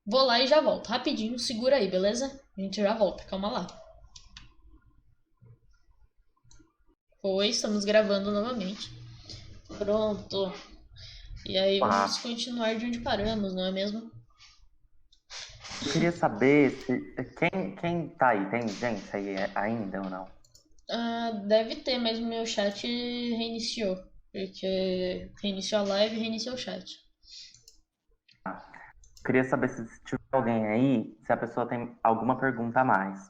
Vou lá e já volto. Rapidinho, segura aí, beleza? A gente já volta, calma lá. Oi, estamos gravando novamente. Pronto. E aí, vamos continuar de onde paramos, não é mesmo? Eu queria saber quem tá aí? Tem gente aí ainda ou não? Deve ter, mas o meu chat reiniciou. Porque reiniciou a live e reiniciou o chat. Queria saber se tiver alguém aí, se a pessoa tem alguma pergunta a mais.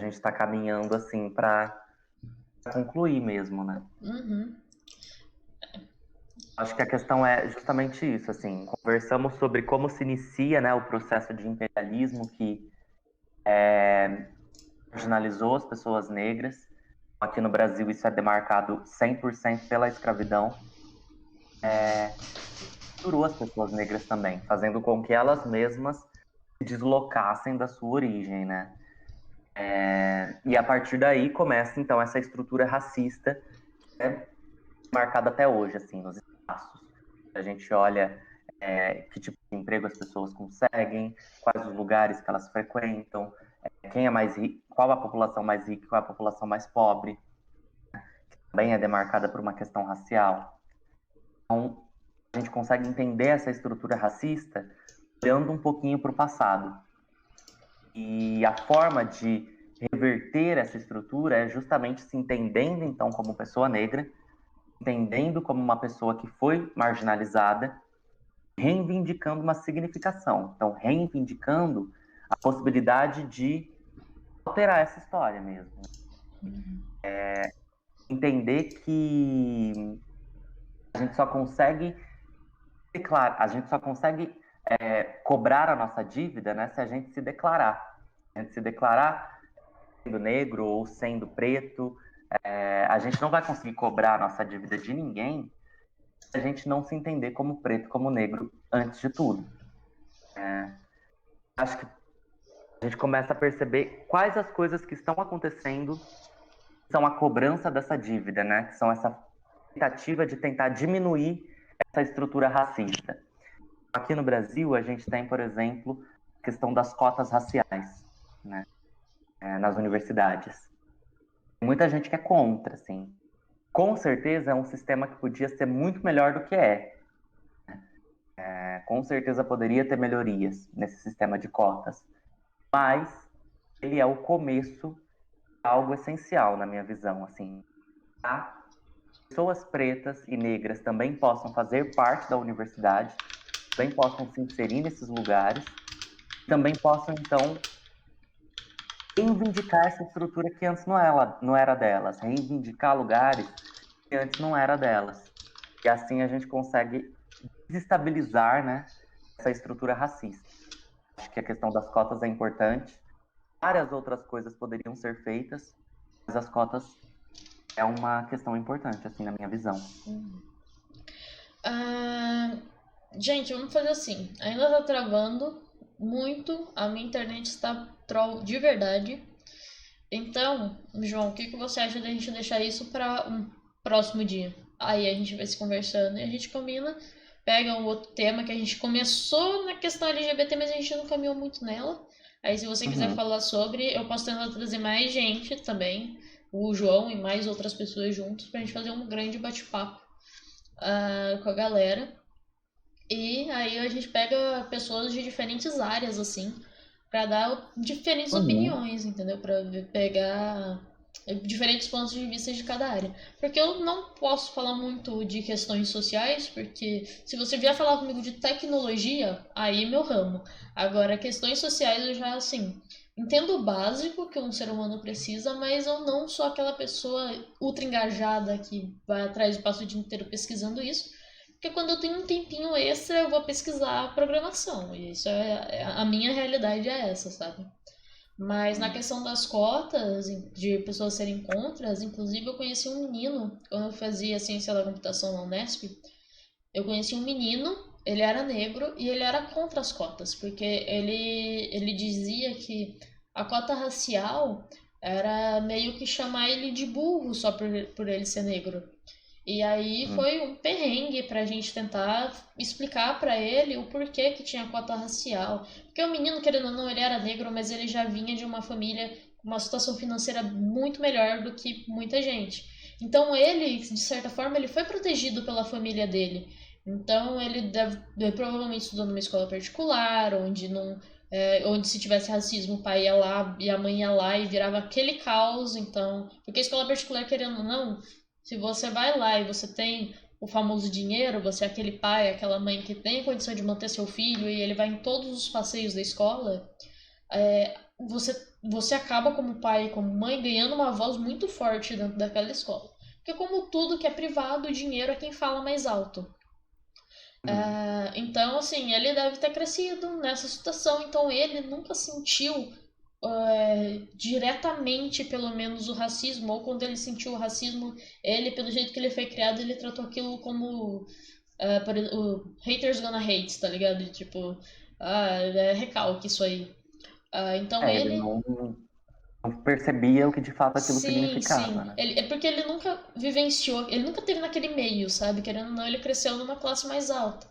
A gente está caminhando assim para concluir mesmo, né? Uhum. Acho que a questão é justamente isso, assim, conversamos sobre como se inicia, né, o processo de imperialismo que marginalizou as pessoas negras. Aqui no Brasil isso é demarcado 100% pela escravidão. Torturou as pessoas negras também, fazendo com que elas mesmas se deslocassem da sua origem, né? E a partir daí começa, então, essa estrutura racista que é marcada até hoje, assim, nos espaços. A gente olha que tipo de emprego as pessoas conseguem, quais os lugares que elas frequentam, quem é mais rico, qual a população mais rica, qual a população mais pobre, que também é demarcada por uma questão racial. Então, a gente consegue entender essa estrutura racista olhando um pouquinho para o passado. E a forma de reverter essa estrutura é justamente se entendendo, então, como pessoa negra, entendendo como uma pessoa que foi marginalizada, reivindicando uma significação. Então, reivindicando a possibilidade de alterar essa história mesmo. Entender que a gente só consegue cobrar a nossa dívida, né, se a gente se declarar. A gente se declarar sendo negro ou sendo preto, a gente não vai conseguir cobrar a nossa dívida de ninguém se a gente não se entender como preto, como negro, antes de tudo. Acho que a gente começa a perceber quais as coisas que estão acontecendo são a cobrança dessa dívida, né? Que são essa tentativa de tentar diminuir essa estrutura racista. Aqui no Brasil, a gente tem, por exemplo, a questão das cotas raciais, né? Nas universidades. Muita gente que é contra, assim. Com certeza é um sistema que podia ser muito melhor do que é. Com certeza poderia ter melhorias nesse sistema de cotas. Mas ele é o começo de algo essencial, na minha visão, assim. Pessoas pretas e negras também possam fazer parte da universidade, também possam se inserir nesses lugares, também possam, então, reivindicar essa estrutura que antes não era delas, reivindicar lugares que antes não era delas. E assim a gente consegue desestabilizar, né, essa estrutura racista. Acho que a questão das cotas é importante. Várias outras coisas poderiam ser feitas, mas as cotas é uma questão importante, assim, na minha visão. Gente, vamos fazer assim. Ainda tá travando muito. A minha internet está troll de verdade. Então, João, o que você acha da gente deixar isso para um próximo dia? Aí a gente vai se conversando e a gente combina. Pega um outro tema que a gente começou na questão LGBT, mas a gente não caminhou muito nela. Aí, se você quiser falar sobre, eu posso tentar trazer mais gente também, o João e mais outras pessoas juntos, pra gente fazer um grande bate-papo com a galera. E aí a gente pega pessoas de diferentes áreas, assim, pra dar diferentes opiniões, entendeu? Pra pegar diferentes pontos de vista de cada área. Porque eu não posso falar muito de questões sociais, porque se você vier falar comigo de tecnologia, aí é meu ramo. Agora, questões sociais eu já, assim, entendo o básico que um ser humano precisa, mas eu não sou aquela pessoa ultra engajada que vai atrás e passa o dia inteiro pesquisando isso. Porque quando eu tenho um tempinho extra, eu vou pesquisar programação. E isso a minha realidade é essa, sabe? Mas na questão das cotas, de pessoas serem contras, inclusive eu conheci um menino, quando eu fazia ciência da computação na Unesp, eu conheci um menino, ele era negro e ele era contra as cotas, porque ele dizia que a cota racial era meio que chamar ele de burro só por ele ser negro. E aí foi um perrengue pra gente tentar explicar pra ele o porquê que tinha cota racial. Porque o menino, querendo ou não, ele era negro, mas ele já vinha de uma família com uma situação financeira muito melhor do que muita gente. Então ele, de certa forma, ele foi protegido pela família dele. Então ele provavelmente estudou numa escola particular, onde não, onde se tivesse racismo, o pai ia lá e a mãe ia lá e virava aquele caos. Então, porque a escola particular, querendo ou não, se você vai lá e você tem o famoso dinheiro, você é aquele pai, aquela mãe que tem a condição de manter seu filho e ele vai em todos os passeios da escola, você acaba como pai e como mãe ganhando uma voz muito forte dentro daquela escola. Porque como tudo que é privado, o dinheiro é quem fala mais alto. Então, assim, ele deve ter crescido nessa situação, então ele nunca sentiu diretamente, pelo menos, o racismo, ou quando ele sentiu o racismo, ele, pelo jeito que ele foi criado, ele tratou aquilo como o haters gonna hate, tá ligado? Tipo, é recalque isso aí. Então Ele ele. não percebia o que de fato aquilo Sim, significava, sim. né? É porque ele nunca vivenciou, ele nunca teve naquele meio, sabe? Querendo ou não, ele cresceu numa classe mais alta.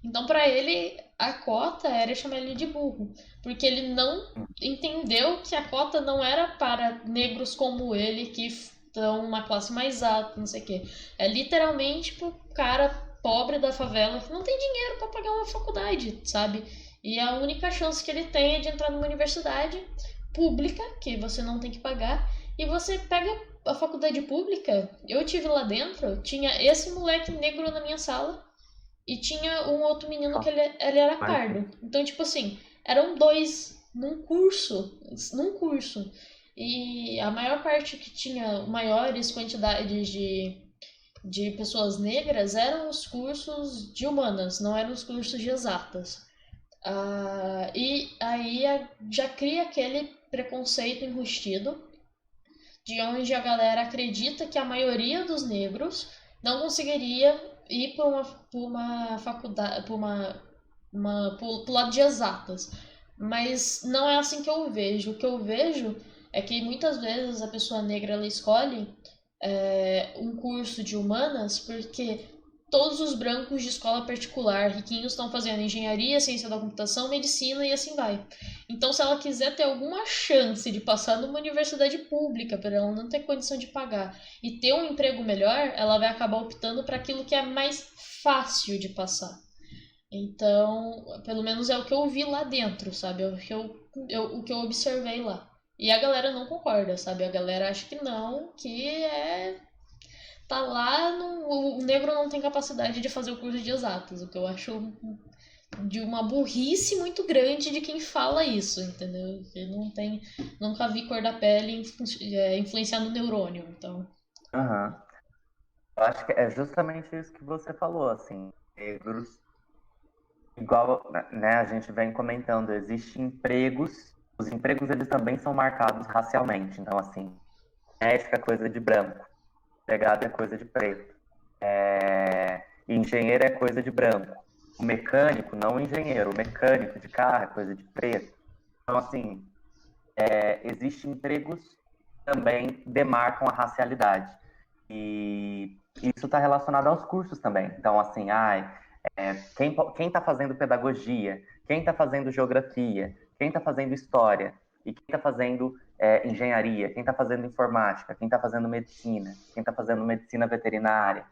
Então, pra ele, a cota era chamar ele de burro, porque ele não entendeu que a cota não era para negros como ele, que estão numa classe mais alta, não sei o quê. É literalmente pro cara pobre da favela que não tem dinheiro pra pagar uma faculdade, sabe? E a única chance que ele tem é de entrar numa universidade pública, que você não tem que pagar, e você pega a faculdade pública. Eu tive lá dentro, tinha esse moleque negro na minha sala e tinha um outro menino que ele era pardo. Então, tipo assim, eram dois num curso. Num curso. E a maior parte que tinha maiores quantidades de pessoas negras eram os cursos de humanas, não eram os cursos de exatas. E aí já cria aquele preconceito enrustido, de onde a galera acredita que a maioria dos negros não conseguiria ir para uma faculdade, pro lado de exatas. Mas não é assim que eu vejo. O que eu vejo é que muitas vezes a pessoa negra ela escolhe um curso de humanas porque todos os brancos de escola particular riquinhos estão fazendo engenharia, ciência da computação, medicina e assim vai. Então, se ela quiser ter alguma chance de passar numa universidade pública, para ela não ter condição de pagar e ter um emprego melhor, ela vai acabar optando para aquilo que é mais fácil de passar. Então, pelo menos é o que eu vi lá dentro, sabe? É o que eu observei lá. E a galera não concorda, sabe? A galera acha que não, que tá lá, o negro não tem capacidade de fazer o curso de exatas, o que eu acho de uma burrice muito grande de quem fala isso, entendeu? Eu não tem, nunca vi cor da pele influenciar no neurônio, então. Aham. Eu acho que é justamente isso que você falou, assim, negros, igual, né, a gente vem comentando, existem empregos, os empregos eles também são marcados racialmente, então, assim, médica é coisa de branco, empregado é coisa de preto, engenheiro é coisa de branco, o mecânico, não o engenheiro, o mecânico de carro é coisa de preto. Então, assim, existem empregos que também demarcam a racialidade. E isso está relacionado aos cursos também. Então, assim, quem está fazendo pedagogia, quem está fazendo geografia, quem está fazendo história, e quem está fazendo engenharia, quem está fazendo informática, quem está fazendo medicina, quem está fazendo medicina veterinária.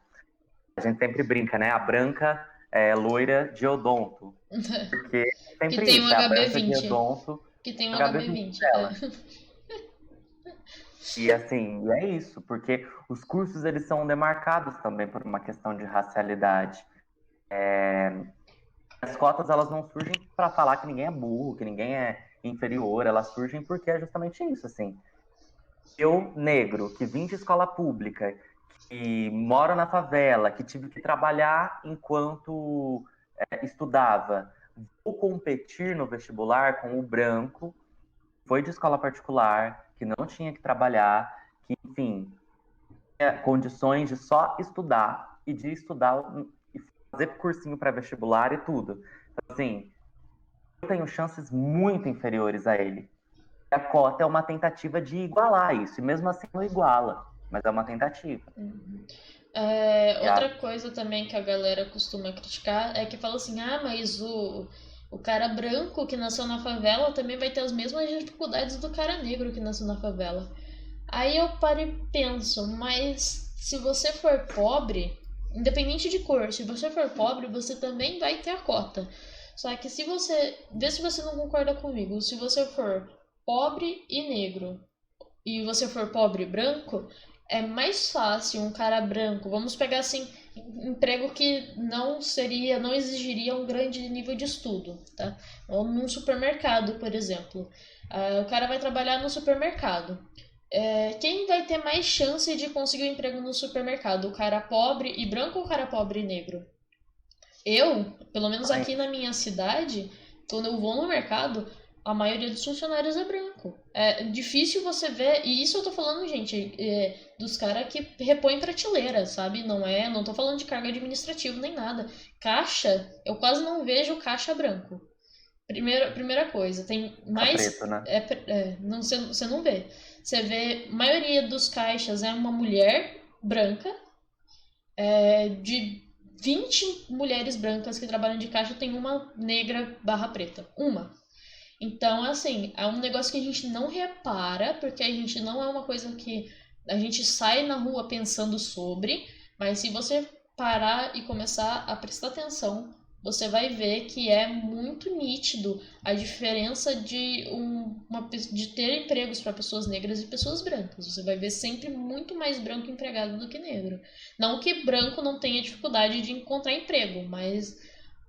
A gente sempre brinca, né? A branca loira de odonto. Porque é Que sempre tem um isso, é a branca de HB20. odonto, Que tem um HB20 HB20. dela. E assim, é isso, porque os cursos eles são demarcados também por uma questão de racialidade. As cotas elas não surgem para falar que ninguém é burro, que ninguém é inferior, elas surgem porque é justamente isso, assim. Eu, negro, que vim de escola pública, que moro na favela, que tive que trabalhar enquanto estudava, vou competir no vestibular com o branco, foi de escola particular, que não tinha que trabalhar, que, enfim, condições de só estudar e de estudar e fazer cursinho para vestibular e tudo. Então, assim, eu tenho chances muito inferiores a ele. A cota é uma tentativa de igualar isso, e mesmo assim não iguala, mas é uma tentativa. E Outra coisa também que a galera costuma criticar é que fala assim: ah, mas o cara branco que nasceu na favela também vai ter as mesmas dificuldades do cara negro que nasceu na favela. Aí eu paro e penso, mas se você for pobre, independente de cor, se você for pobre, você também vai ter a cota. Só que se você. Vê se você não concorda comigo. Se você for pobre e negro e você for pobre e branco, é mais fácil um cara branco, vamos pegar assim, emprego que não exigiria um grande nível de estudo, tá? Ou num supermercado, por exemplo. O cara vai trabalhar no supermercado. Quem vai ter mais chance de conseguir um emprego no supermercado? O cara pobre e branco ou o cara pobre e negro? Eu, pelo menos aqui na minha cidade, quando eu vou no mercado, a maioria dos funcionários é branco. É difícil você ver, e isso eu tô falando, gente, dos caras que repõem prateleira, sabe? Não tô falando de cargo administrativo nem nada. Caixa, eu quase não vejo caixa branco. Primeira coisa, tem tá mais. preto, né? Não, você não vê. Você vê, a maioria dos caixas é uma mulher branca, de 20 mulheres brancas que trabalham de caixa, tem uma negra barra preta. Uma. Então, assim, é um negócio que a gente não repara, porque a gente não é uma coisa que a gente sai na rua pensando sobre, mas se você parar e começar a prestar atenção, você vai ver que é muito nítido a diferença de ter empregos para pessoas negras e pessoas brancas. Você vai ver sempre muito mais branco empregado do que negro. Não que branco não tenha dificuldade de encontrar emprego, mas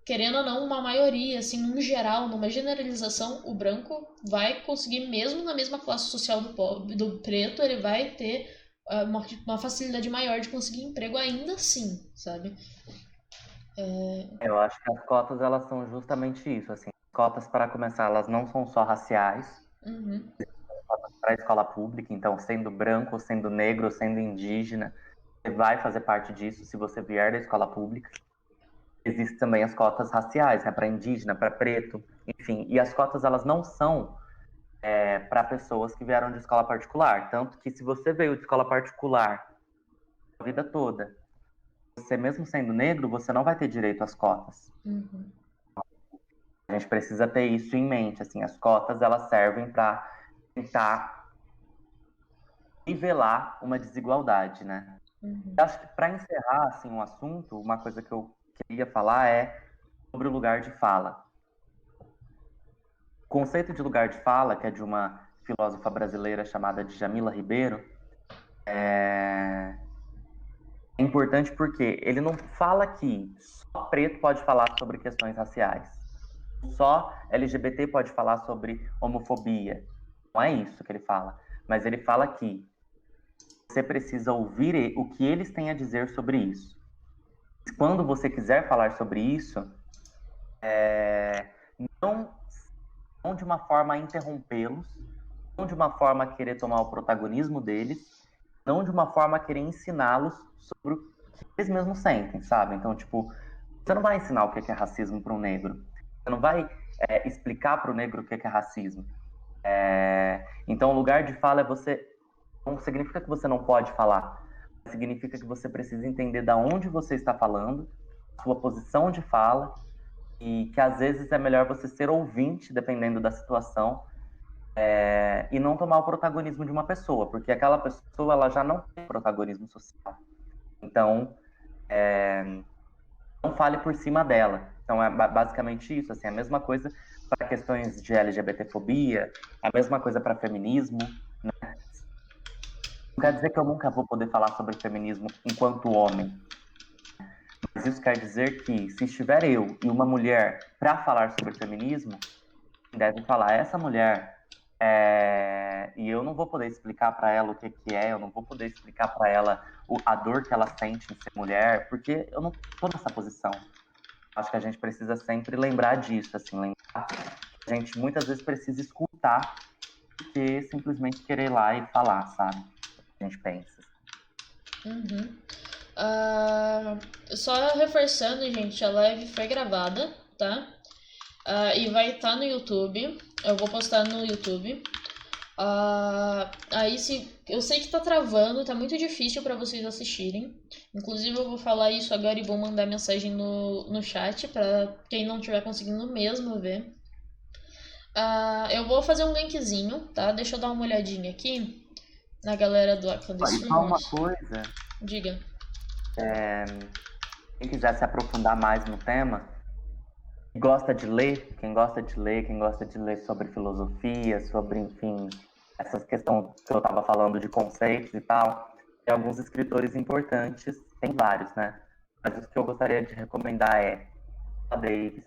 querendo ou não, uma maioria, assim, num geral, numa generalização, o branco vai conseguir, mesmo na mesma classe social do preto, ele vai ter uma facilidade maior de conseguir emprego ainda assim, sabe? Eu acho que as cotas elas são justamente isso, assim. Cotas, para começar, elas não são só raciais, Uhum, para a escola pública, então, sendo branco, sendo negro, sendo indígena, você vai fazer parte disso se você vier da escola pública. Existem também as cotas raciais, né, para indígena, para preto, enfim. E as cotas, elas não são para pessoas que vieram de escola particular. Tanto que se você veio de escola particular a vida toda, você mesmo sendo negro, você não vai ter direito às cotas. uhum, A gente precisa ter isso em mente, assim, as cotas elas servem para tentar nivelar uma desigualdade, né? uhum, Eu acho que para encerrar assim um assunto, uma coisa que eu queria falar é sobre o lugar de fala. O conceito de lugar de fala, que é de uma filósofa brasileira chamada Djamila Ribeiro, é importante porque ele não fala que só preto pode falar sobre questões raciais. só LGBT pode falar sobre homofobia. Não é isso que ele fala. Mas ele fala que você precisa ouvir o que eles têm a dizer sobre isso. Quando você quiser falar sobre isso, não, não de uma forma a interrompê-los, não de uma forma a querer tomar o protagonismo deles, não de uma forma a querer ensiná-los sobre o que eles mesmos sentem, sabe? Então, tipo, você não vai ensinar o que é racismo para um negro. Você não vai explicar para o negro o que é racismo. Então, o lugar de fala é você. Não significa que você não pode falar. Significa que você precisa entender de onde você está falando, sua posição de fala, e que às vezes é melhor você ser ouvinte, dependendo da situação, e não tomar o protagonismo de uma pessoa, porque aquela pessoa ela já não tem protagonismo social. Então, não fale por cima dela. Então, é basicamente isso. Assim, a mesma coisa para questões de LGBTfobia, a mesma coisa para feminismo. Não quer dizer que eu nunca vou poder falar sobre feminismo enquanto homem. Mas isso quer dizer que, se estiver eu e uma mulher para falar sobre feminismo, deve falar essa mulher. E eu não vou poder explicar para ela o que é, eu não vou poder explicar para ela a dor que ela sente em ser mulher, porque eu não estou nessa posição. Acho que a gente precisa sempre lembrar disso, assim, lembrar que a gente muitas vezes precisa escutar do que simplesmente querer ir lá e falar, sabe? A gente pensa. Só reforçando, gente, a live foi gravada, tá? E vai estar no YouTube. Eu vou postar no YouTube. Aí se eu sei que tá travando, tá muito difícil para vocês assistirem. Inclusive eu vou falar isso agora e vou mandar mensagem no chat para quem não tiver conseguindo mesmo ver. Eu vou fazer um linkzinho, tá? Deixa eu dar uma olhadinha aqui na galera do E Acadêmicos só uma Irmãos. coisa, Diga. quem quiser se aprofundar mais no tema, quem gosta de ler, quem gosta de ler sobre filosofia, sobre, enfim, essas questões que eu estava falando de conceitos e tal, tem alguns escritores importantes, tem vários, né? Mas os que eu gostaria de recomendar é Davis,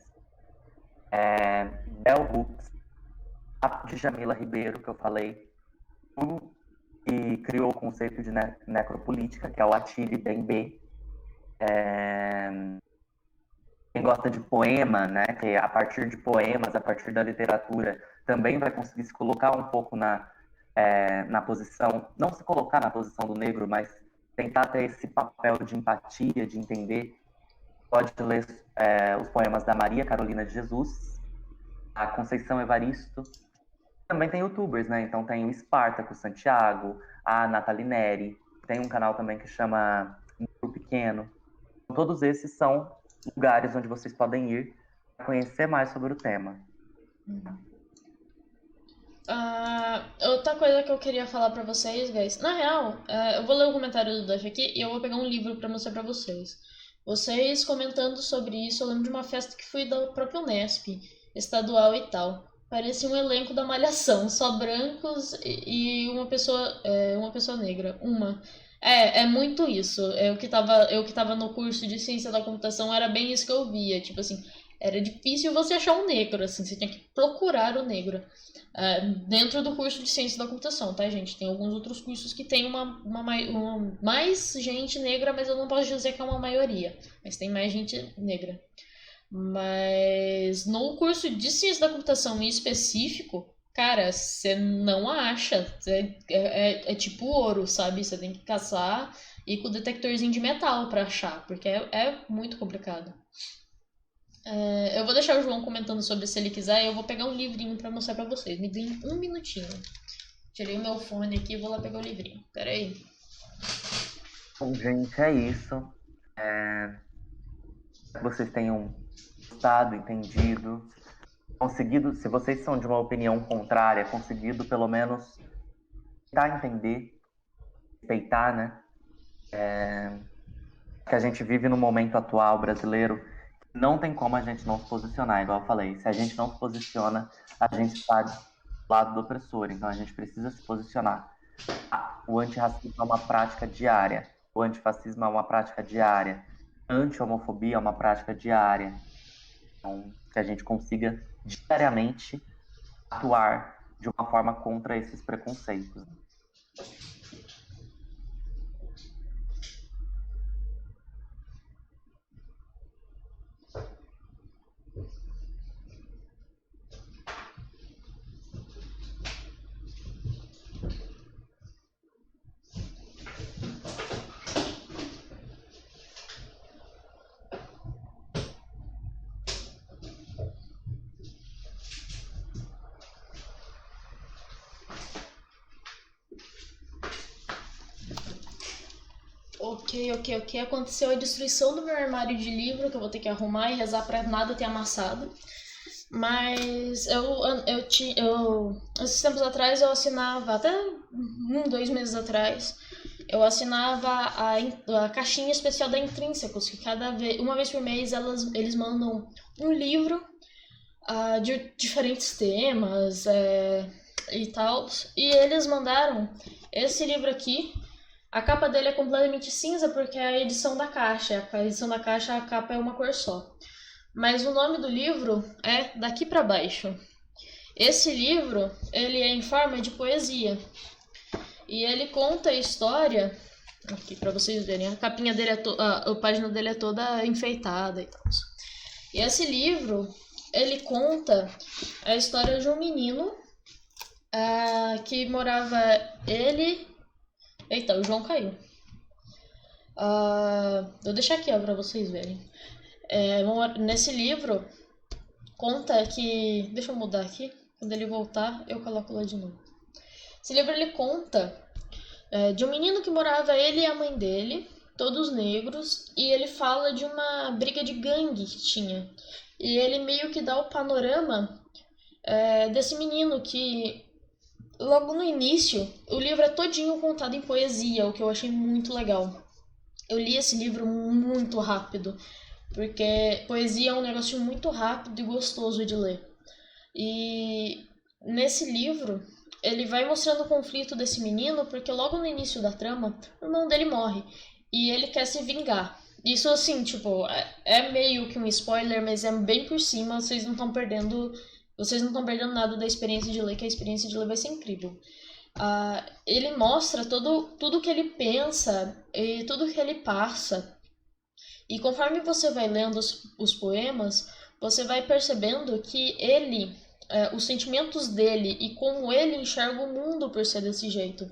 Bell Hooks, a Djamila Ribeiro, que eu falei, que criou o conceito de necropolítica, que é o Attili Bembe. Quem gosta de poema, né, que a partir de poemas, a partir da literatura, também vai conseguir se colocar um pouco na posição, não se colocar na posição do negro, mas tentar ter esse papel de empatia, de entender. Pode ler os poemas da Maria Carolina de Jesus, a Conceição Evaristo. Também tem youtubers, né? Então tem o Espartaco Santiago, a Nathalie Neri, tem um canal também que chama Negro Pequeno. Todos esses são lugares onde vocês podem ir para conhecer mais sobre o tema. Outra coisa que eu queria falar pra vocês, guys. Na real, eu vou ler o comentário do Duff aqui e eu vou pegar um livro pra mostrar pra vocês. Vocês comentando sobre isso, eu lembro de uma festa que fui da própria Unesp, estadual e tal. Parecia um elenco da Malhação, só brancos e uma pessoa negra. Uma. É muito isso. Eu que tava no curso de ciência da computação, era bem isso que eu via. Tipo assim, era difícil você achar um negro, assim, você tinha que procurar o negro. Dentro do curso de ciência da computação, tá, gente? Tem alguns outros cursos que tem uma mais gente negra, mas eu não posso dizer que é uma maioria. Mas tem mais gente negra. Mas no curso de ciência da computação em específico, cara, você não acha. É tipo ouro, sabe? Você tem que caçar e com o detectorzinho de metal pra achar, porque é muito complicado. Eu vou deixar o João comentando sobre se ele quiser e eu vou pegar um livrinho pra mostrar pra vocês. Me deem um minutinho. Tirei o meu fone aqui e vou lá pegar o livrinho. Pera aí. Bom, gente, é isso. Que vocês tenham gostado, entendido, conseguido, se vocês são de uma opinião contrária, conseguido pelo menos tentar entender, respeitar, né? Que a gente vive no momento atual brasileiro, não tem como a gente não se posicionar, igual eu falei. Se a gente não se posiciona, a gente está do lado do opressor, então a gente precisa se posicionar. O antirracismo é uma prática diária, o antifascismo é uma prática diária, a anti-homofobia é uma prática diária. Então, que a gente consiga diariamente atuar de uma forma contra esses preconceitos. Ok. Aconteceu a destruição do meu armário de livro, que eu vou ter que arrumar e rezar pra nada ter amassado. Mas esses tempos atrás eu assinava, até 2 meses atrás, eu assinava a caixinha especial da Intrínsecos, que uma vez por mês eles mandam um livro de diferentes temas e tal. E eles mandaram esse livro aqui. A capa dele é completamente cinza porque é a edição da caixa. A edição da caixa, a capa é uma cor só. Mas o nome do livro é Daqui para Baixo. Esse livro, ele é em forma de poesia. E ele conta a história, aqui para vocês verem, a capinha dele a página dele é toda enfeitada e tal. E esse livro, ele conta a história de um menino que morava ele... Eita, o João caiu. Vou deixar aqui para vocês verem. Nesse livro, conta que... Deixa eu mudar aqui. Quando ele voltar, eu coloco lá de novo. Esse livro, ele conta de um menino que morava ele e a mãe dele, todos negros, e ele fala de uma briga de gangue que tinha. E ele meio que dá o panorama desse menino que... Logo no início, o livro é todinho contado em poesia, o que eu achei muito legal. Eu li esse livro muito rápido, porque poesia é um negócio muito rápido e gostoso de ler. E nesse livro, ele vai mostrando o conflito desse menino, porque logo no início da trama, o irmão dele morre, e ele quer se vingar. Isso, assim, tipo, é meio que um spoiler, mas é bem por cima, vocês não estão perdendo nada da experiência de ler, que a experiência de ler vai ser incrível. Ele mostra tudo que ele pensa e tudo que ele passa. E conforme você vai lendo os poemas, você vai percebendo que os sentimentos dele e como ele enxerga o mundo por ser desse jeito.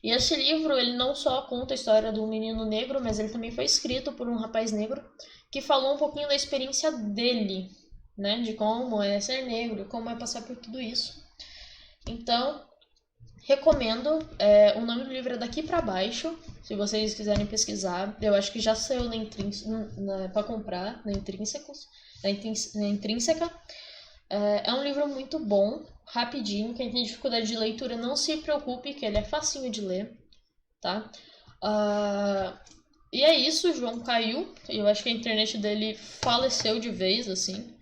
E esse livro, ele não só conta a história do menino negro, mas ele também foi escrito por um rapaz negro que falou um pouquinho da experiência dele, né, de como é ser negro, como é passar por tudo isso. Então, recomendo. O nome do livro é Daqui para Baixo, se vocês quiserem pesquisar. Eu acho que já saiu para comprar na Intrínsecos, na Intrínseca. É um livro muito bom, rapidinho. Quem tem dificuldade de leitura, não se preocupe, que ele é facinho de ler, tá? E é isso, o João caiu. Eu acho que a internet dele faleceu de vez, assim.